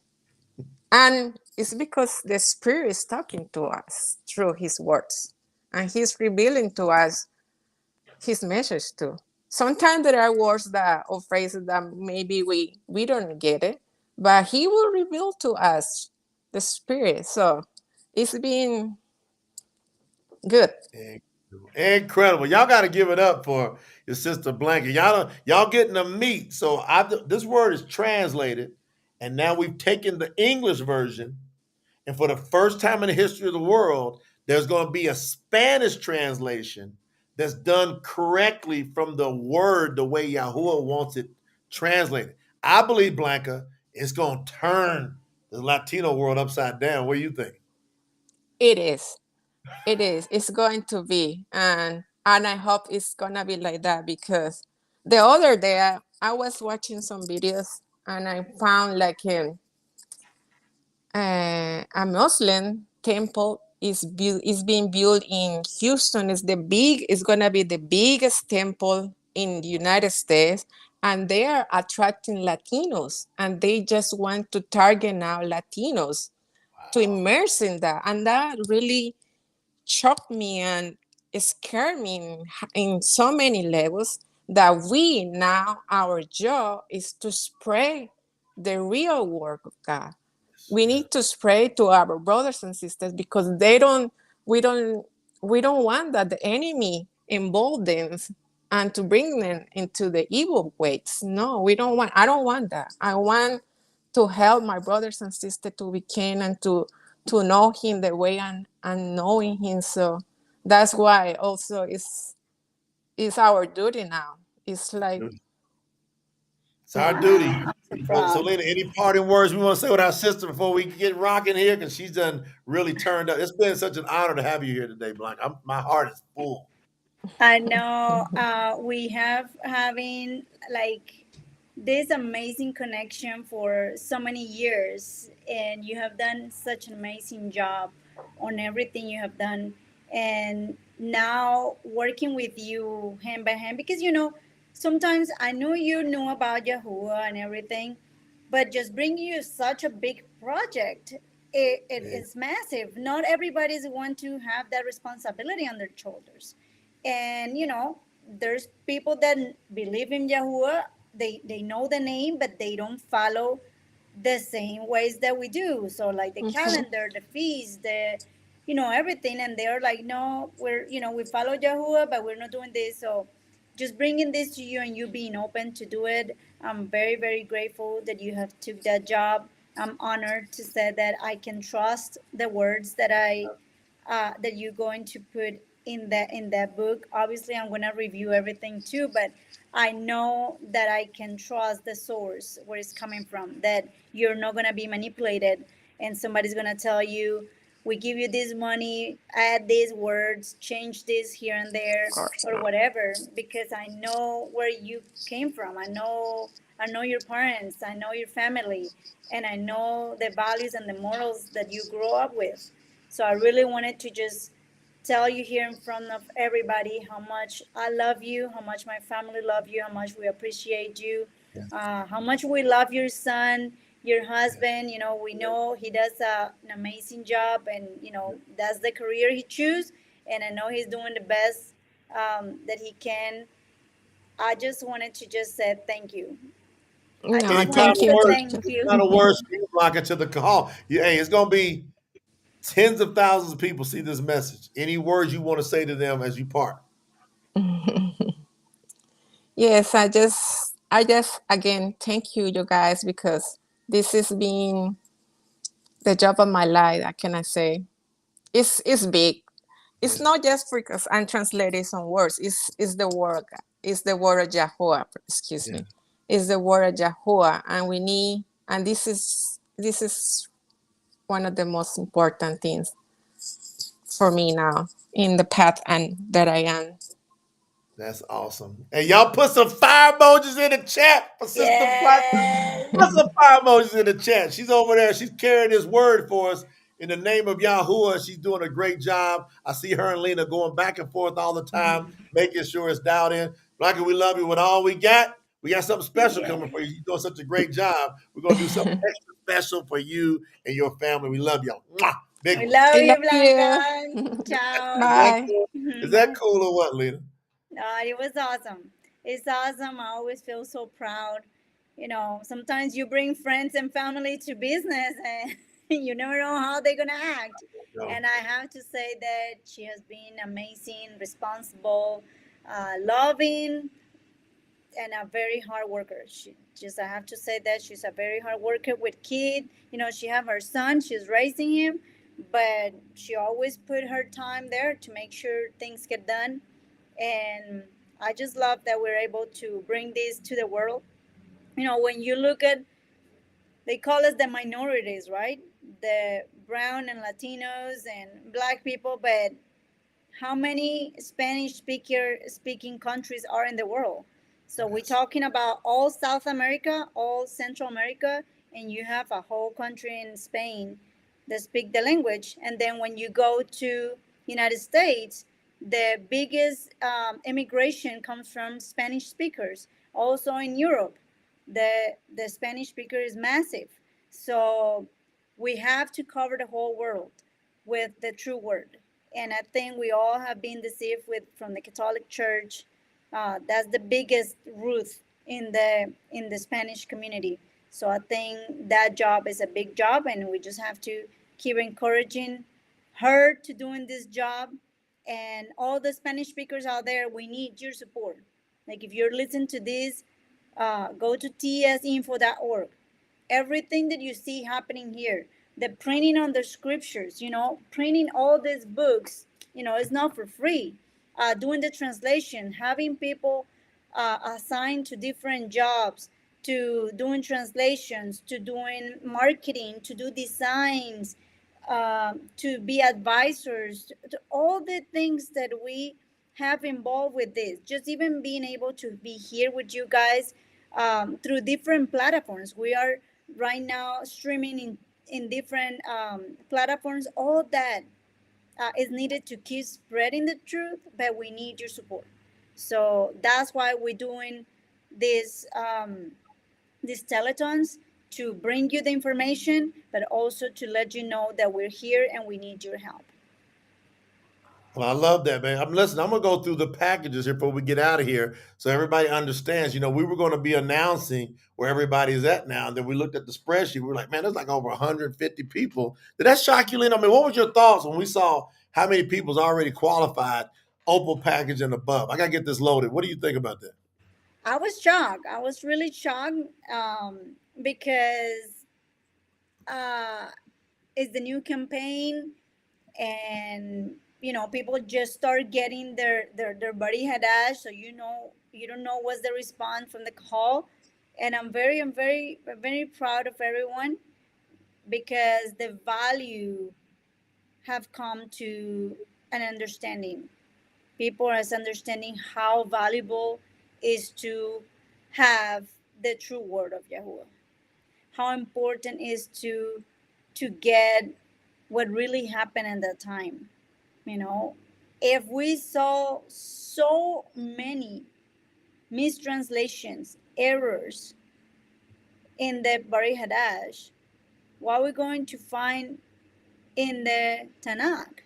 And it's because the Spirit is talking to us through his words. And he's revealing to us his message too. Sometimes there are words that or phrases that maybe we don't get it, but he will reveal to us the Spirit. So it's been good. Incredible. Y'all got to give it up for your sister Blanket. Y'all getting the meat. So this word is translated, and now we've taken the English version, and for the first time in the history of the world, there's going to be a Spanish translation that's done correctly from the word the way Yahuwah wants it translated. I believe, Blanca, it's going to turn the Latino world upside down. What do you think? It is. It is. It's going to be, and I hope it's gonna be like that because the other day I was watching some videos and I found like a Muslim temple is being built in Houston. It's gonna be the biggest temple in the United States, and they are attracting Latinos, and they just want to target now Latinos to Wow. immerse in that, and that really shocked me and scared me in so many levels that we now our job is to spread the real work of God. We Yes. need to spread to our brothers and sisters because they don't we don't we don't want that the enemy emboldens and to bring them into the evil ways. No, we don't want I don't want that. I want to help my brothers and sisters to become and to know him the way and knowing him. So that's why also it's our duty now. It's like It's our duty. wow, So, proud. Lena, any parting words we want to say with our sister before we get rocking here? Because she's done really turned up. It's been such an honor to have you here today, Blanca. My heart is full. I know we have having like this amazing connection for so many years, and you have done such an amazing job on everything you have done. And now working with you hand by hand, because sometimes I know you know about Yahuwah and everything, but just bringing you such a big project, it Yeah. is massive. Not everybody's want to have that responsibility on their shoulders. And there's people that believe in Yahuwah. They know the name, but they don't follow the same ways that we do. So like the mhm. calendar, the feast, the everything, and they're like, no, we're we follow Yahuwah, but we're not doing this. So just bringing this to you and you being open to do it, I'm very very grateful that you have took that job. I'm honored to say that I can trust the words that you're going to put in that book. Obviously, I'm gonna review everything too, but I know that I can trust the source where it's coming from. That you're not gonna be manipulated, and somebody's gonna tell you, we give you this money, add these words, change this here and Of there, course or not. whatever, because I know where you came from. I know your parents, I know your family, and I know the values and the morals that you grow up with. So I really wanted to just tell you here in front of everybody how much I love you, how much my family love you, how much we appreciate you, how much we love your son, your husband. We know he does an amazing job, and that's the career he choose, and I know he's doing the best that he can. I just wanted to just say thank you. I No, just Any wanted thank final to you. words? thank Any you. final words for you, Blanca, to the call? Hey, it's gonna be tens of thousands of people see this message. Any words you want to say to them as you part? Yes, I just again thank you, you guys, because this has been the job of my life. I cannot say it's big. It's Yeah, not just because I'm translating some words. It's the word. It's the word of Yahuwah. Excuse yeah. me. It's the word of Yahuwah, and we need. And this is one of the most important things for me now in the path and that I am. That's awesome. And y'all put some fire emojis in the chat for Sister Black. Yes. Put some fire emojis in the chat. She's over there. She's carrying this word for us in the name of Yahuwah. She's doing a great job. I see her and Lena going back and forth all the time, making sure it's dialed in. Blanca, we love you with all we got. We got something special Yeah. coming for you. You're doing such a great job. We're going to do something extra special for you and your family. We love y'all. Mwah! Big We one. love I you, love you. Blanca. Ciao. Is that Bye. cool? Is that cool or what, Lena? It was awesome. It's awesome. I always feel so proud. Sometimes you bring friends and family to business, and you never know how they're going to act. No. And I have to say that she has been amazing, responsible, loving, and a very hard worker. I have to say that she's a very hard worker with kid. She have her son, she's raising him, but she always put her time there to make sure things get done. And I just love that we're able to bring this to the world. When you look at, they call us the minorities, right? The brown and Latinos and black people, but how many Spanish speaking countries are in the world? So we're Yes. talking about all South America, all Central America, and you have a whole country in Spain that speak the language. And then when you go to United States, the biggest immigration comes from Spanish speakers. Also in Europe, the Spanish speaker is massive. So we have to cover the whole world with the true word. And I think we all have been deceived with from the Catholic Church. That's the biggest root in the Spanish community. So I think that job is a big job, and we just have to keep encouraging her to doing this job. And all the Spanish speakers out there, we need your support. Like if you're listening to this, go to tsinfo.org. Everything that you see happening here, the printing on the scriptures, printing all these books, it's not for free. Doing the translation, having people assigned to different jobs, to doing translations, to doing marketing, to do designs, to be advisors, to all the things that we have involved with this. Just even being able to be here with you guys through different platforms. We are right now streaming in different platforms. All that is needed to keep spreading the truth, but we need your support. So that's why we're doing this. These telethons, to bring you the information, but also to let you know that we're here and we need your help. Well, I love that, man. I'm gonna go through the packages here before we get out of here, so everybody understands. We were going to be announcing where everybody's at now, and then we looked at the spreadsheet. We were like, man, there's like over 150 people. Did that shock you, Lynn? I mean, what was your thoughts when we saw how many people's already qualified Opal package and above? I gotta get this loaded. What do you think about that? I was shocked. I was really shocked because uh, it's the new campaign, and people just start getting their body head ash. So you don't know what's the response from the call, and I'm very very proud of everyone because the value have come to an understanding. People are understanding how valuable is to have the true word of Yahuwah. How important is to get what really happened at that time. You know, if we saw so many mistranslations, errors in the Bari Hadash, what are we going to find in the Tanakh?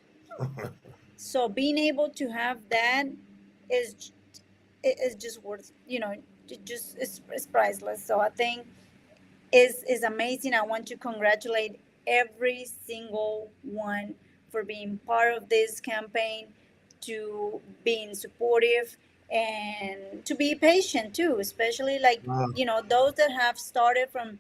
So being able to have that is is just worth, just it's priceless. So I think is amazing. I want to congratulate every single one for being part of this campaign, to being supportive, and to be patient too, especially like, those that have started from,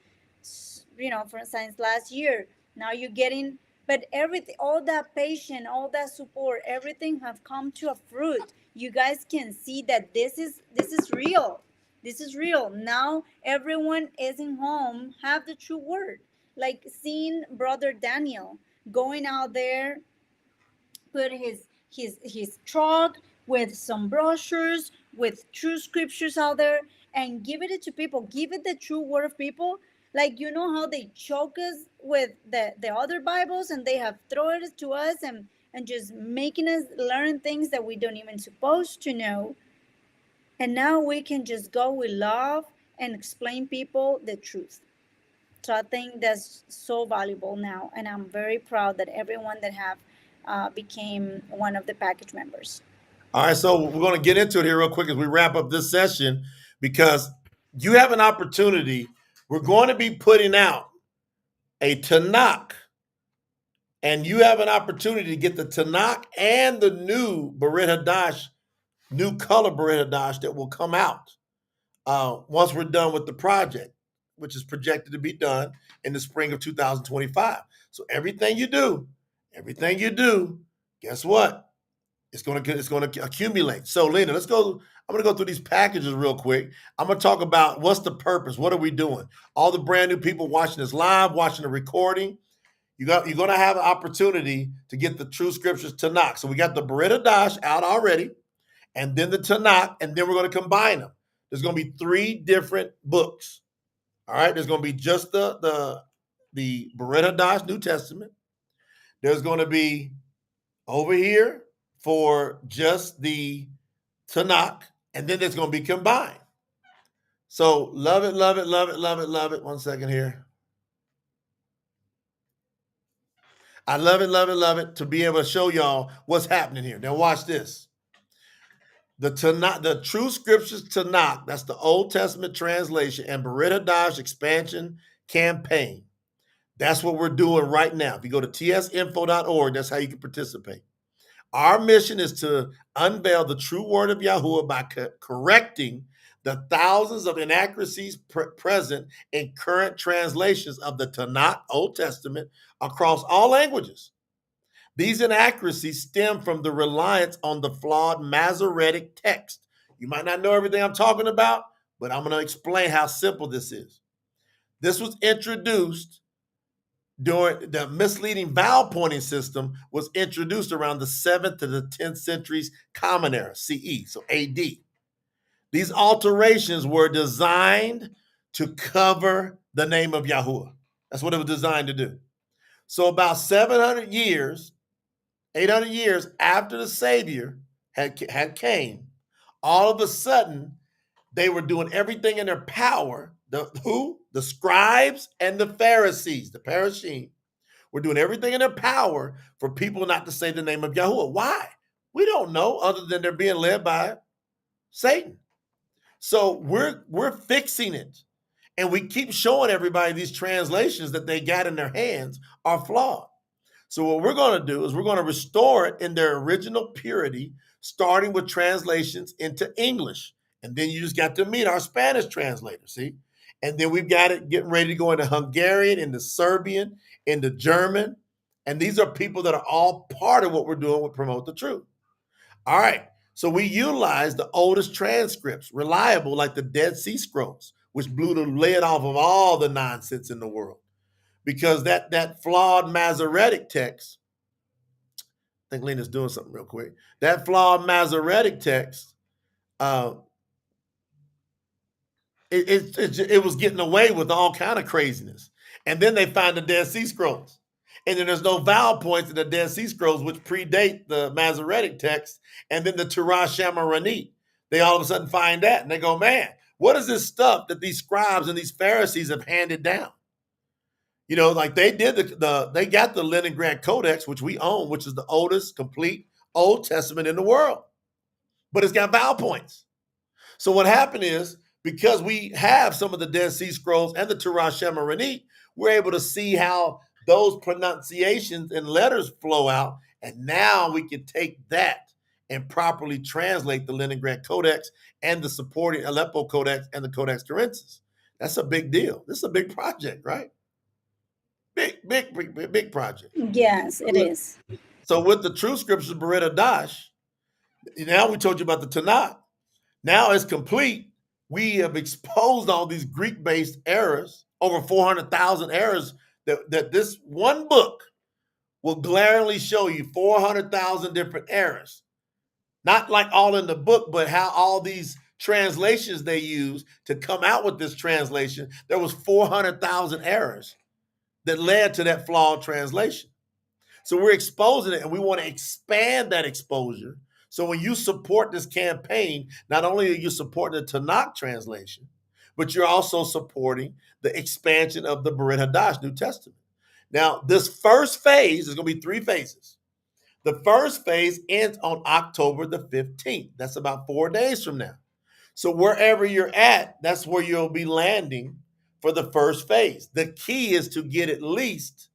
from since last year. Now you're getting, but everything, all that patience, all that support, everything have come to a fruit. You guys can see that this is real. This is real. Now everyone is in home, have the true word. Like seeing Brother Daniel going out there, put his truck with some brochures with true scriptures out there, and give it to people. Give it the true word of people. Like, how they choke us with the other Bibles, and they have thrown it to us, and just making us learn things that we don't even supposed to know. And now we can just go with love and explain people the truth. So I think that's so valuable now, and I'm very proud that everyone that have became one of the package members. All right, so we're going to get into it here real quick as we wrap up this session because you have an opportunity. We're going to be putting out a Tanakh, and you have an opportunity to get the Tanakh and the new Brit Hadash, new color Brit Hadash that will come out once we're done with the project, which is projected to be done in the spring of 2025. So everything you do, guess what? It's gonna accumulate. So Lena, let's go. I'm gonna go through these packages real quick. I'm gonna talk about what's the purpose. What are we doing? All the brand new people watching this live, watching the recording. You're gonna have an opportunity to get the true scriptures Tanakh. So we got the Beretta Dash out already, and then the Tanakh, and then we're gonna combine them. There's gonna be 3 different books. All right. There's gonna be just the Beretta Dash New Testament. There's gonna be over here for just the Tanakh, and then it's going to be combined. So love it, love it, love it, love it, love it. 1 second here. I love it to be able to show y'all what's happening here. Now watch this. The Tanakh, the True Scriptures Tanakh, that's the Old Testament translation, and Brit Hadash expansion campaign. That's what we're doing right now. If you go to tsinfo.org, that's how you can participate. Our mission is to unveil the true word of Yahuwah by correcting the thousands of inaccuracies present in current translations of the Tanakh Old Testament across all languages. These inaccuracies stem from the reliance on the flawed Masoretic text. You might not know everything I'm talking about, but I'm going to explain how simple this is. This was introduced during the misleading vowel pointing system was introduced around the 7th to the 10th centuries Common Era, CE, so AD. These alterations were designed to cover the name of Yahuwah. That's what it was designed to do. So about 700 years, 800 years after the Savior had came, all of a sudden they were doing everything in their power. The scribes and the Pharisees, the Parashim, we're doing everything in their power for people not to say the name of Yahuwah. Why? We don't know, other than they're being led by Satan. So we're fixing it. And we keep showing everybody these translations that they got in their hands are flawed. So what we're going to do is we're going to restore it in their original purity, starting with translations into English. And then you just got to meet our Spanish translator, see? And then we've got it getting ready to go into Hungarian, into Serbian, into German. And these are people that are all part of what we're doing with Promote the Truth. All right. So we utilize the oldest transcripts, reliable like the Dead Sea Scrolls, which blew the lid off of all the nonsense in the world. because that flawed Masoretic text. I think Lena's doing something real quick. That flawed Masoretic text, uh, it was getting away with all kind of craziness. And then they find the Dead Sea Scrolls. And then there's no vowel points in the Dead Sea Scrolls, which predate the Masoretic text, and then the Torah Shamaranit. They all of a sudden find that, and they go, man, what is this stuff that these scribes and these Pharisees have handed down? You know, like they did they got the Leningrad Codex, which we own, which is the oldest complete Old Testament in the world, but it's got vowel points. So what happened is, because we have some of the Dead Sea Scrolls and the Torah Shemaranit, we're able to see how those pronunciations and letters flow out, and now we can take that and properly translate the Leningrad Codex and the supporting Aleppo Codex and the Codex Turensis. That's a big deal. This is a big project, right? Big project. Yes, it is. So with the true scriptures, Brit Hadash, now we told you about the Tanakh. Now it's complete. We have exposed all these Greek-based errors, over 400,000 errors that this one book will glaringly show you 400,000 different errors. Not like all in the book, but how all these translations they use to come out with this translation. There was 400,000 errors that led to that flawed translation. So we're exposing it, and we want to expand that exposure. So when you support this campaign, not only are you supporting the Tanakh translation, but you're also supporting the expansion of the Brit Hadash New Testament. Now, this first phase is going to be 3 phases. The first phase ends on October the 15th. That's about 4 days from now. So wherever you're at, that's where you'll be landing for the first phase. The key is to get at least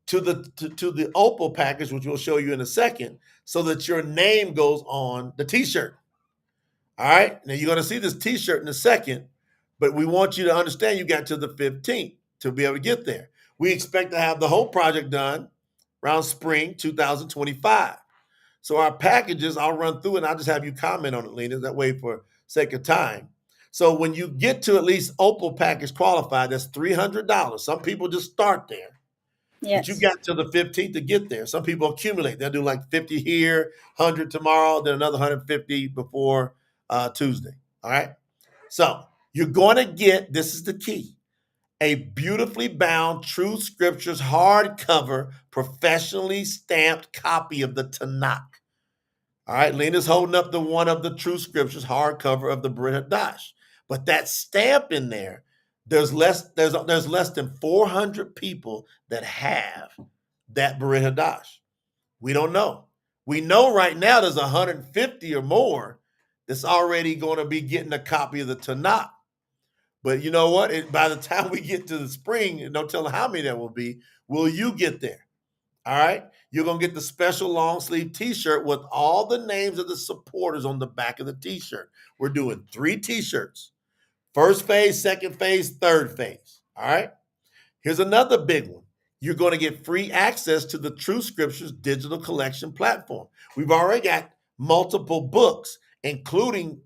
to the Opal package, which we'll show you in a second, so that your name goes on the t-shirt. All right. Now you're going to see this t-shirt in a second, but we want you to understand you got to the 15th to be able to get there. We expect to have the whole project done around spring 2025. So our packages, I'll run through and I'll just have you comment on it, Lena, that way for sake of time. So when you get to at least Opal package qualified, that's $300. Some people just start there. But you Yes. got to the 15th to get there. Some people accumulate. They'll do like 50 here, 100 tomorrow, then another 150 before Tuesday. All right. So you're going to get, this is the key, a beautifully bound True Scriptures hardcover, professionally stamped copy of the Tanakh. All right. Lena's holding up the one of the True Scriptures hardcover of the Brit Hadash. But that stamp in there, there's less than 400 people that have that Brit Hadash. We don't know. We know right now there's 150 or more that's already going to be getting a copy of the Tanakh. But you know what? By the time we get to the spring, and don't tell how many there will be, will you get there? All right. You're going to get the special long sleeve t-shirt with all the names of the supporters on the back of the t-shirt. We're doing 3 t-shirts. First phase, second phase, third phase. All right. Here's another big one. You're going to get free access to the True Scriptures digital collection platform. We've already got multiple books, including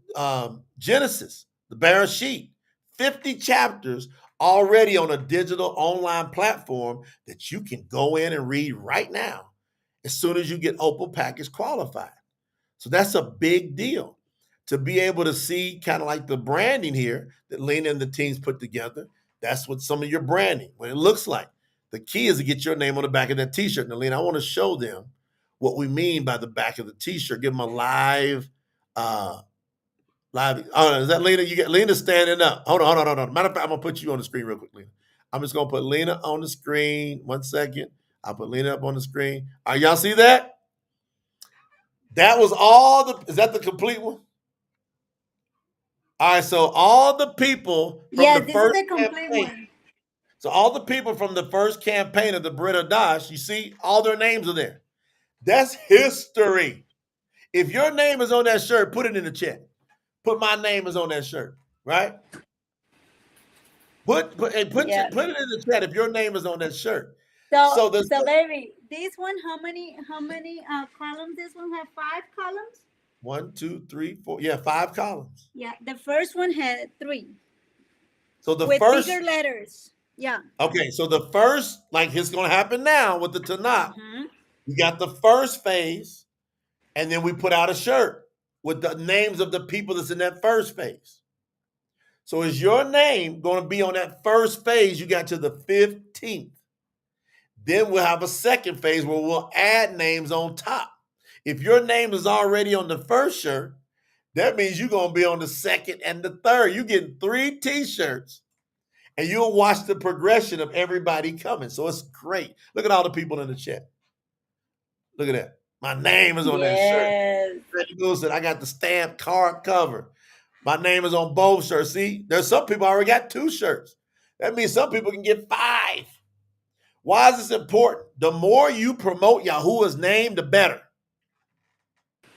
Genesis, the Bereshit, 50 chapters already on a digital online platform that you can go in and read right now as soon as you get Opal package qualified. So that's a big deal to be able to see kind of like the branding here that Lena and the teams put together. That's what some of your branding, what it looks like. The key is to get your name on the back of that t-shirt. Now, Lena, I want to show them what we mean by the back of the t-shirt. Give them a live. Oh, is that Lena? You get Lena standing up. Hold on. Matter of fact, I'm gonna put you on the screen real quick, Lena. I'm just gonna put Lena on the screen. 1 second. I'll put Lena up on the screen. All right, y'all see that? That was all the. Is that the complete one? All right, so all the people from Yeah, the this is first the complete campaign. one. So all the people from the first campaign of the Brit Hadash, you see, all their names are there. That's history. If your name is on that shirt, put it in the chat. Put my name is on that shirt, right? Put it in Yeah. the chat if your name is on that shirt. So, So there's so baby, this one, how many columns? This one have 5 columns. 1, 2, 3, 4. Yeah, 5 columns. Yeah, the first one had 3 So the with first bigger letters. Yeah. Okay, so the first, like it's going to happen now with the Tanakh. Hmm. We got the first phase, and then we put out a shirt with the names of the people that's in that first phase. So is your name going to be on that first phase? You got to the 15th. Then we'll have a second phase where we'll add names on top. If your name is already on the first shirt, that means you're going to be on the second and the third. You're getting 3 t-shirts, and you'll watch the progression of everybody coming. So it's great. Look at all the people in the chat. Look at that. My name is on that shirt. Yes. Freddie Wilson, I got the stamped card cover. My name is on both shirts. See, there's some people already got 2 shirts. That means some people can get 5. Why is this important? The more you promote Yahuwah's name, the better.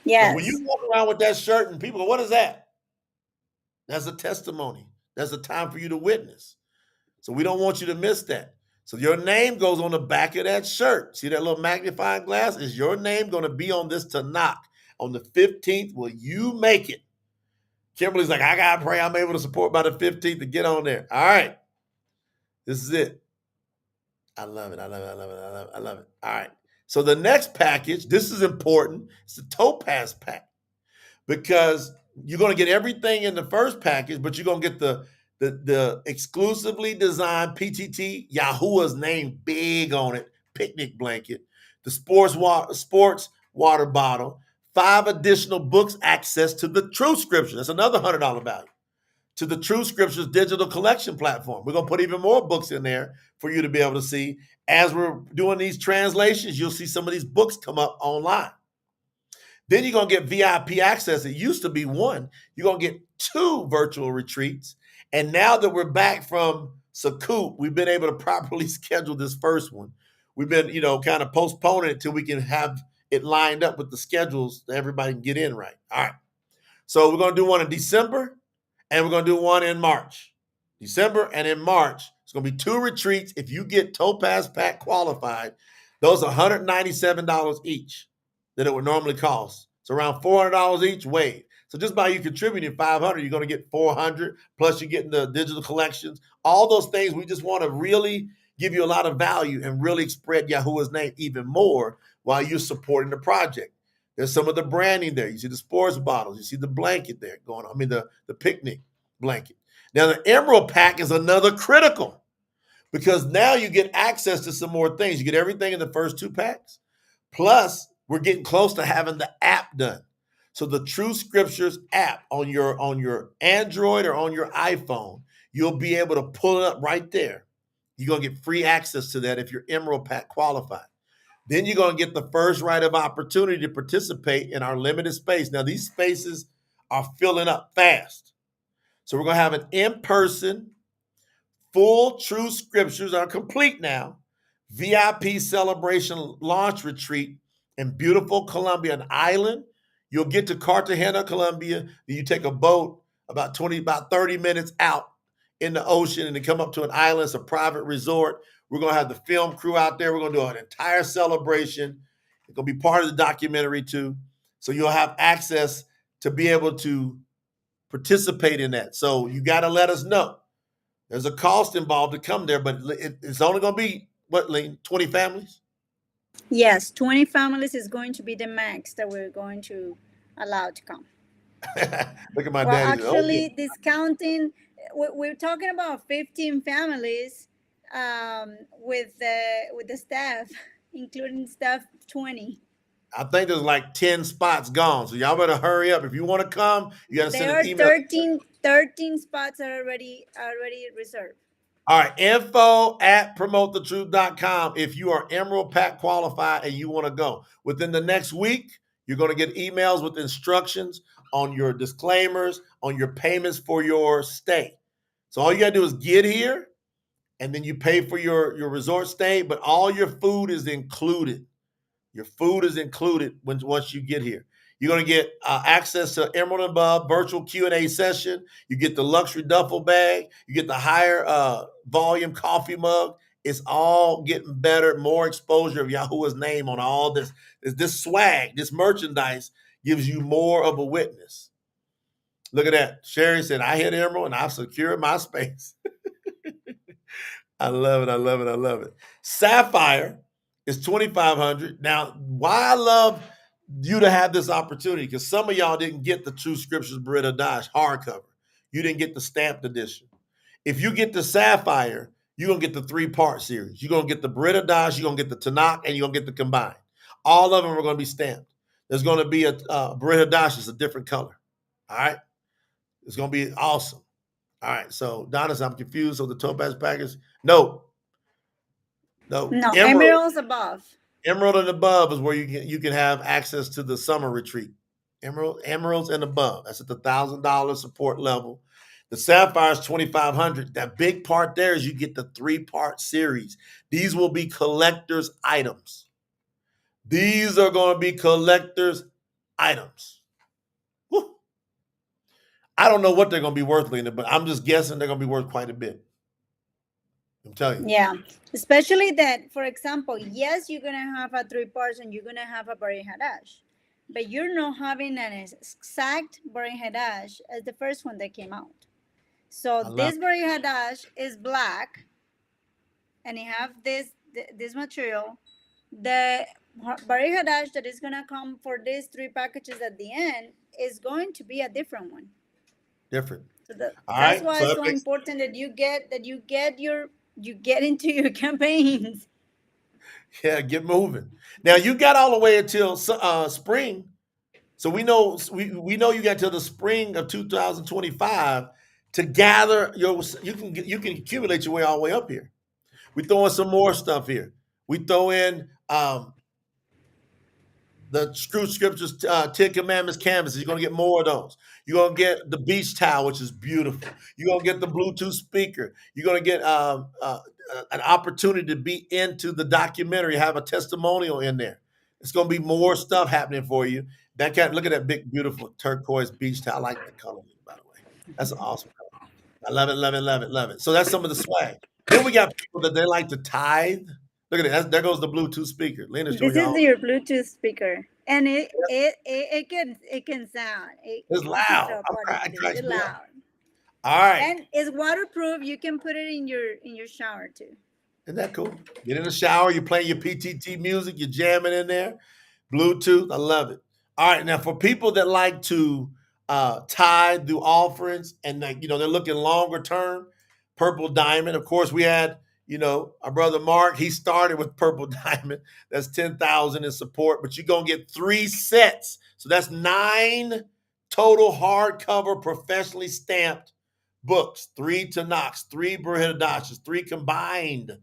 Because when you Yes. walk around with that shirt and people go, what is that? That's a testimony. That's a time for you to witness. So we don't want you to miss that. So your name goes on the back of that shirt. See that little magnifying glass? Is your name going to be on this Tanakh? On the 15th, will you make it? Kimberly's like, I got to pray I'm able to support by the 15th to get on there. All right. This is it. I love it. I love it. I love it. I love it. I love it. All right. So the next package, this is important. It's the Topaz pack because you're going to get everything in the first package, but you're going to get the exclusively designed PTT Yahuwah's name big on it picnic blanket, the sports water bottle, 5 additional books access to the True Scripture. That's another $100 value to the True Scriptures digital collection platform. We're going to put even more books in there for you to be able to see. As we're doing these translations, you'll see some of these books come up online. Then you're going to get VIP access. It used to be 1. You're going to get 2 virtual retreats. And now that we're back from Sukkot, we've been able to properly schedule this first one. We've been, kind of postponing it till we can have it lined up with the schedules that everybody can get in right. All right. So we're going to do one in December and we're going to do one in March. December and in March. It's going to be 2 retreats. If you get Topaz Pack qualified, those are $197 each that it would normally cost. It's around $400 each way. So just by you contributing $500, you're going to get $400. Plus, you're getting the digital collections. All those things, we just want to really give you a lot of value and really spread Yahuwah's name even more while you're supporting the project. There's some of the branding there. You see the sports bottles. You see the blanket there going on. I mean, the picnic blanket. Now, the Emerald Pack is another critical because now you get access to some more things. You get everything in the first 2 packs. Plus, we're getting close to having the app done. So the True Scriptures app on your Android or on your iPhone, you'll be able to pull it up right there. You're going to get free access to that if you're Emerald Pack qualified. Then you're going to get the first right of opportunity to participate in our limited space. Now, these spaces are filling up fast. So we're going to have an in-person, full True Scriptures are complete now, VIP celebration launch retreat in beautiful Colombia, an island. You'll get to Cartagena, Colombia. Then you take a boat about 30 minutes out in the ocean and then come up to an island. It's a private resort. We're going to have the film crew out there. We're going to do an entire celebration. It's going to be part of the documentary too. So you'll have access to be able to participate in that. So you got to let us know. There's a cost involved to come there, but it's only going to be, what, Lee, 20 families? Yes. 20 families is going to be the max that we're going to allow to come. Look at my Well, daddy. Oh, yeah. actually, discounting, we're talking about 15 families with the staff, including staff 20. I think there's like 10 spots gone. So y'all better hurry up. If you want to come, you got to send There an are email. 13 spots are already reserved. All right, info at promotethetruth.com if you are Emerald Pack qualified and you want to go. Within the next week, you're going to get emails with instructions on your disclaimers, on your payments for your stay. So all you got to do is get here and then you pay for your resort stay, but all your food is included. Your food is included once you get here. You're going to get access to Emerald and Above virtual Q&A session. You get the luxury duffel bag. You get the higher volume coffee mug. It's all getting better, more exposure of Yahuwah's name on all this. This swag, this merchandise gives you more of a witness. Look at that. Sherry said, I hit Emerald and I've secured my space. I love it. I love it. I love it. Sapphire is 2,500. Now, why I love you to have this opportunity, because some of y'all didn't get the True Scriptures Beretta Dash hardcover. You didn't get the stamped edition. If you get the Sapphire, you're gonna get the three-part series. You're gonna get the Beretta Dash, you're gonna get the Tanakh, and you're gonna get the combined. All of them are gonna be stamped. There's gonna be a Beretta Dash is a different color. All right, it's gonna be awesome. All right, so Donis, I'm confused. So the Topaz package, no, no, No, Emerald, emeralds above. Emerald and above is where you can have access to the summer retreat. Emeralds and above. That's at the $1,000 support level. The Sapphire is 2,500. That big part there is you get the three-part series. These will be collector's items. These are going to be collector's items. Whew. I don't know what they're going to be worth, Lena, but I'm just guessing they're going to be worth quite a bit. I'm telling you. Yeah, especially that, for example, yes, you're gonna have a three parts and you're gonna have a Bari Hadash, but you're not having an exact Bari Hadash as the first one that came out. So I love this Bari Hadash is black, and you have this material. The Bari Hadash that is gonna come for these three packages at the end is going to be a different one. different. So All that's right. why So it's that so makes important that you get into your campaigns. yeah, get moving. Now you got all the way until spring. So we know you got till the spring of 2025 to gather your you can accumulate your way all the way up here. We throw in some more stuff here. We throw in the Screw Scriptures, Ten Commandments canvases. You're gonna get more of those. You're gonna get the beach towel, which is beautiful. You're gonna get the Bluetooth speaker. You're gonna get an opportunity to be into the documentary, have a testimonial in there. It's gonna be more stuff happening for you. That kind look at that big, beautiful turquoise beach towel. I like the color, by the way. That's an awesome color. I love it, love it, love it, love it. So that's some of the swag. Then we got people that they like to tithe. Look at it. There goes the Bluetooth speaker. Lena's showing This is y'all. your Bluetooth speaker, and it can sound. It's You can loud. tell party It video. cracks It's me up. loud, All right. and it's waterproof. You can put it in your shower too. Isn't that cool? Get in the shower, you're playing your PTT music, you're jamming in there. Bluetooth, I love it. All right, now for people that like to tithe, do offerings, and they're looking longer term, Purple Diamond. Of course, we had our brother Mark. He started with Purple Diamond. That's 10,000 in support, but you're gonna get 3 sets, so that's 9 total hardcover, professionally stamped books. 3 Tanakhs, 3 Brihadashas, 3 combined.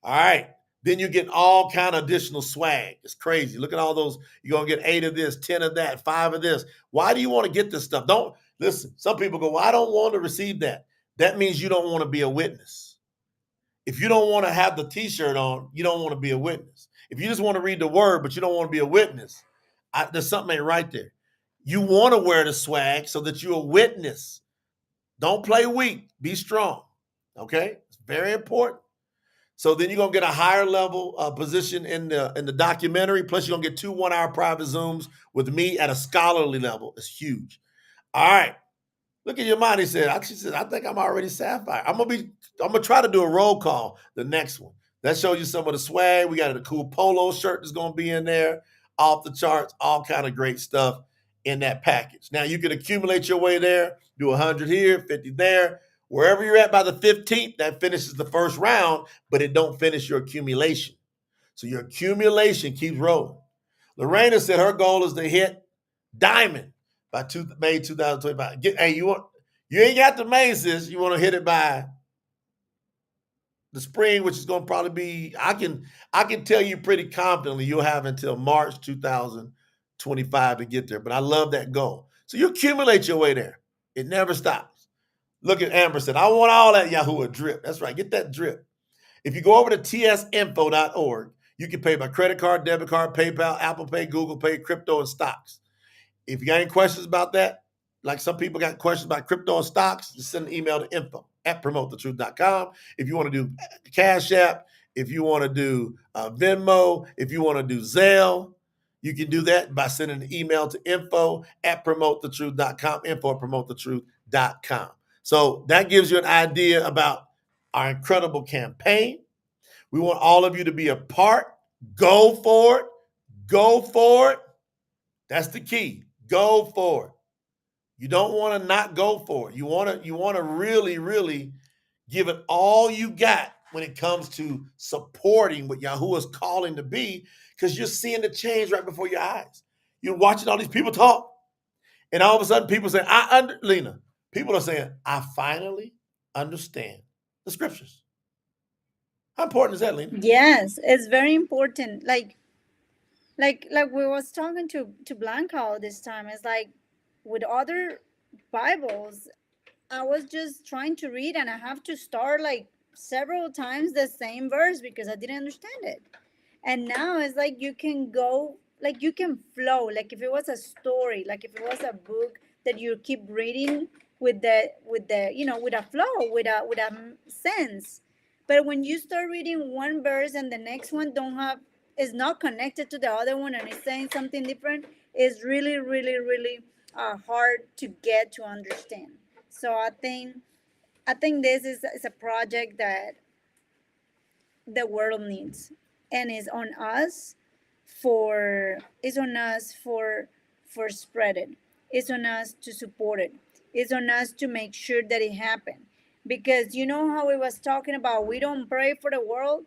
All right. Then you get all kind of additional swag. It's crazy. Look at all those. You're gonna get 8 of this, 10 of that, 5 of this. Why do you want to get this stuff? Don't listen. Some people go, well, I don't want to receive that. That means you don't want to be a witness. If you don't want to have the t-shirt on, you don't want to be a witness. If you just want to read the word, but you don't want to be a witness, there's something ain't right there. You want to wear the swag so that you're a witness. Don't play weak. Be strong. Okay? It's very important. So then you're gonna get a higher level position in the documentary. Plus, you're gonna get 2 1-hour private Zooms with me at a scholarly level. It's huge. All right. Look at your mind. She said, I think I'm already Sapphire. I'm gonna try to do a roll call the next one. That shows you some of the swag. We got a cool polo shirt that's gonna be in there, off the charts, all kind of great stuff in that package. Now you can accumulate your way there, do 100 here, 50 there. Wherever you're at by the 15th, that finishes the first round, but it don't finish your accumulation. So your accumulation keeps rolling. Lorena said her goal is to hit diamond by May 2025. Hey, you ain't got the May, sis. You want to hit it by the spring, which is going to probably be. I can tell you pretty confidently you'll have until March 2025 to get there. But I love that goal. So you accumulate your way there. It never stops. Look at Amber said, I want all that Yahoo drip. That's right. Get that drip. If you go over to tsinfo.org, you can pay by credit card, debit card, PayPal, Apple Pay, Google Pay, crypto, and stocks. If you got any questions about that, like some people got questions about crypto and stocks, just send an email to info@promotethetruth.com. If you want to do Cash App, if you want to do Venmo, if you want to do Zelle, you can do that by sending an email to info@promotethetruth.com, info@promotethetruth.com. So that gives you an idea about our incredible campaign. We want all of you to be a part. Go for it. Go for it. That's the key. Go for it. You don't want to not go for it. You want to really, really give it all you got when it comes to supporting what Yahuwah's calling to be, because you're seeing the change right before your eyes. You're watching all these people talk, and all of a sudden people say, Lena, people are saying, I finally understand the scriptures. How important is that, Lena? Yes, it's very important. Like we was talking to Blanca all this time. It's like with other Bibles, I was just trying to read and I have to start like several times the same verse because I didn't understand it. And now it's like you can go, like you can flow, like if it was a story, like if it was a book that you keep reading with the with a flow, with a sense. But when you start reading one verse and the next one don't have, is not connected to the other one and it's saying something different, it's really really really hard to get to understand. So I think this is a project that the world needs, and is on us for spread it. It's on us to support it. It's on us to make sure that it happen. Because you know how we was talking about, we don't pray for the world.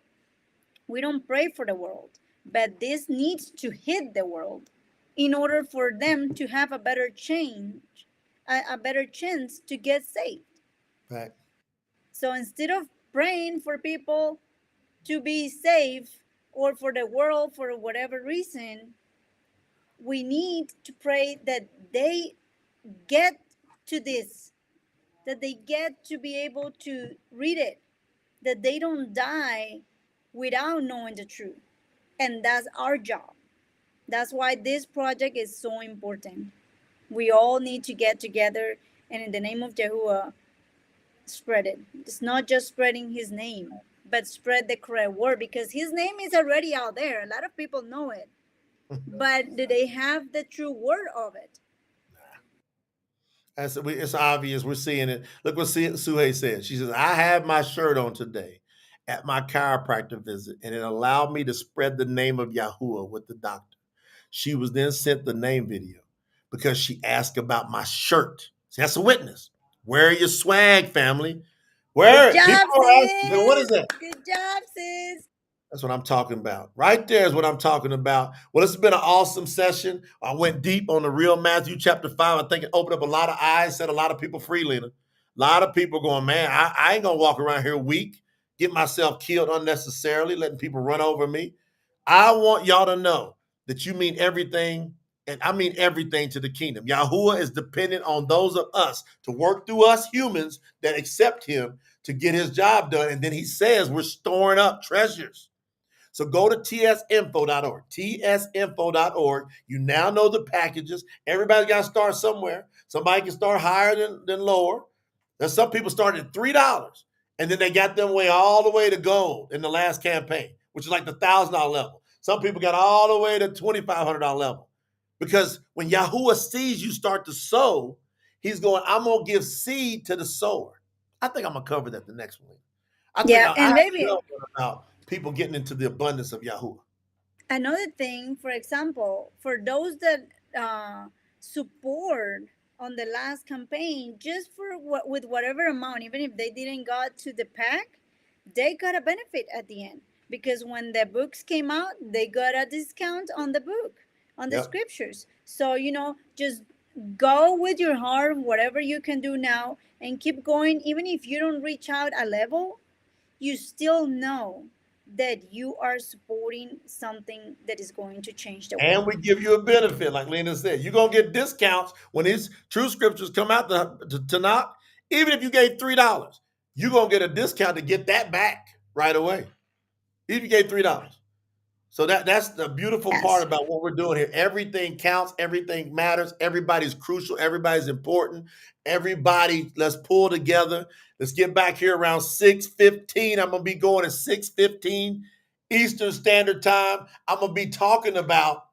We don't pray for the world, but this needs to hit the world in order for them to have a better change, a better chance to get saved. Right. So instead of praying for people to be safe or for the world for whatever reason, we need to pray that they get to this, that they get to be able to read it, that they don't die without knowing the truth. And that's our job. That's why this project is so important. We all need to get together and in the name of Yahuwah spread it. It's not just spreading his name, but spread the correct word because his name is already out there. A lot of people know it, but do they have the true word of it? It's obvious. We're seeing it. Look what Suhei said. She says, I have my shirt on today at my chiropractor visit, and it allowed me to spread the name of Yahuwah with the doctor. She was then sent the name video because she asked about my shirt. See, that's a witness. Where are your swag, family? Good Where it? People job, are asking, what is sis. that? Good job, sis. That's what I'm talking about. Right there is what I'm talking about. Well, it's been an awesome session. I went deep on the real Matthew chapter 5. I think it opened up a lot of eyes, set a lot of people free, Lena. A lot of people going, man, I ain't going to walk around here weak, get myself killed unnecessarily, letting people run over me. I want y'all to know that you mean everything, and I mean everything to the kingdom. Yahuwah is dependent on those of us to work through us humans that accept him to get his job done. And then he says we're storing up treasures. So go to tsinfo.org, tsinfo.org. You now know the packages. Everybody's got to start somewhere. Somebody can start higher than lower. There's some people started at $3, and then they got them way all the way to gold in the last campaign, which is like the $1,000 level. Some people got all the way to $2,500 level. Because when Yahuwah sees you start to sow, he's going, I'm going to give seed to the sower. I think I'm going to cover that the next one. Yeah, I and maybe love about people getting into the abundance of Yahuwah. another thing, for example, for those that uh, support on the last campaign, just for with whatever amount, even if they didn't got to the pack, they got a benefit at the end because when the books came out, they got a discount on the book, on the Yep. scriptures. So just go with your heart, whatever you can do now, and keep going. Even if you don't reach out a level, you still know that you are supporting something that is going to change the And world. we give you a benefit, like Lena said. You're going to get discounts when these true scriptures come out to knock. Even if you gave $3, you're going to get a discount to get that back right away. Even if you gave $3. So that's the beautiful part Yes. about what we're doing here. Everything counts, everything matters, everybody's crucial, everybody's important. Everybody, let's pull together. Let's get back here around 6:15. I'm gonna be going at 6:15 Eastern Standard Time. I'm gonna be talking about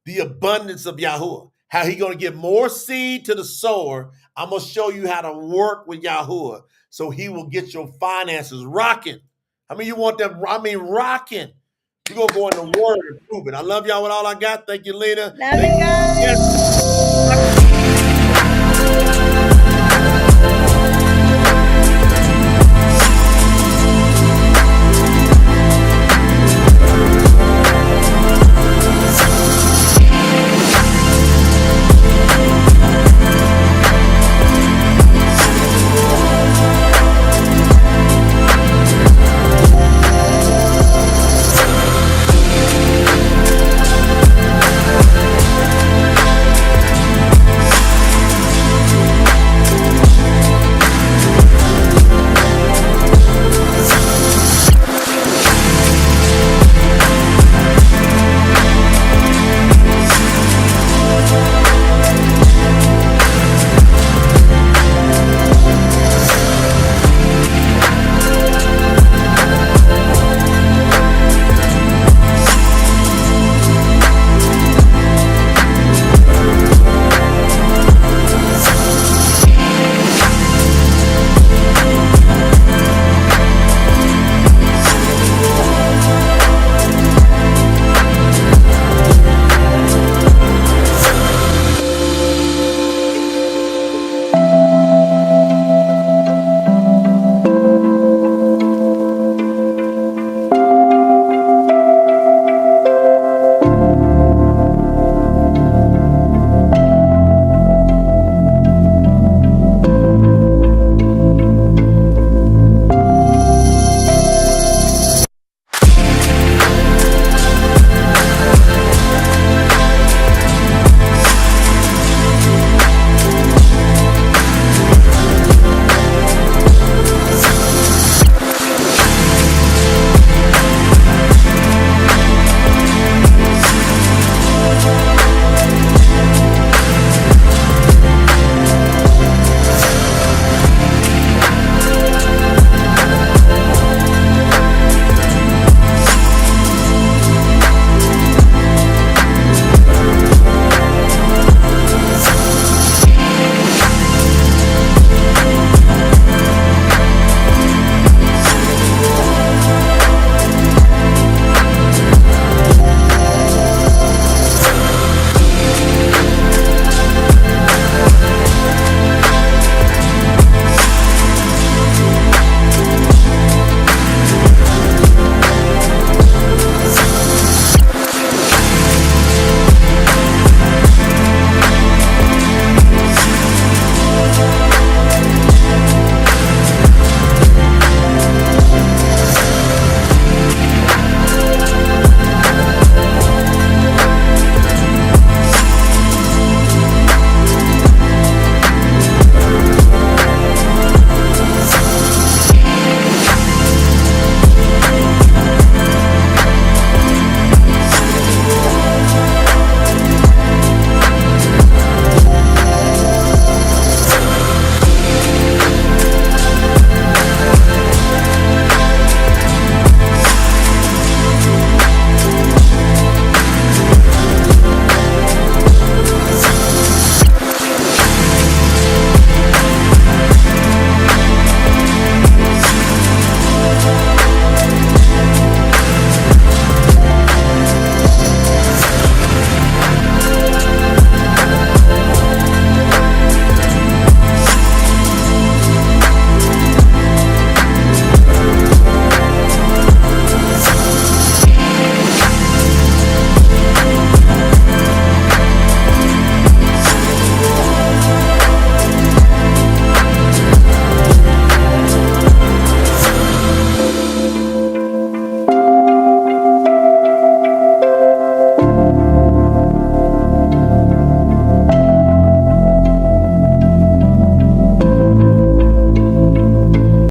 the abundance of Yahuwah. how he gonna give more seed to the sower. I'm gonna show you how to work with Yahuwah so he will get your finances rocking. I mean, you want them, I mean, rocking. You're gonna go in the word and prove it. I love y'all with all I got. Thank you, Lena. Love you guys.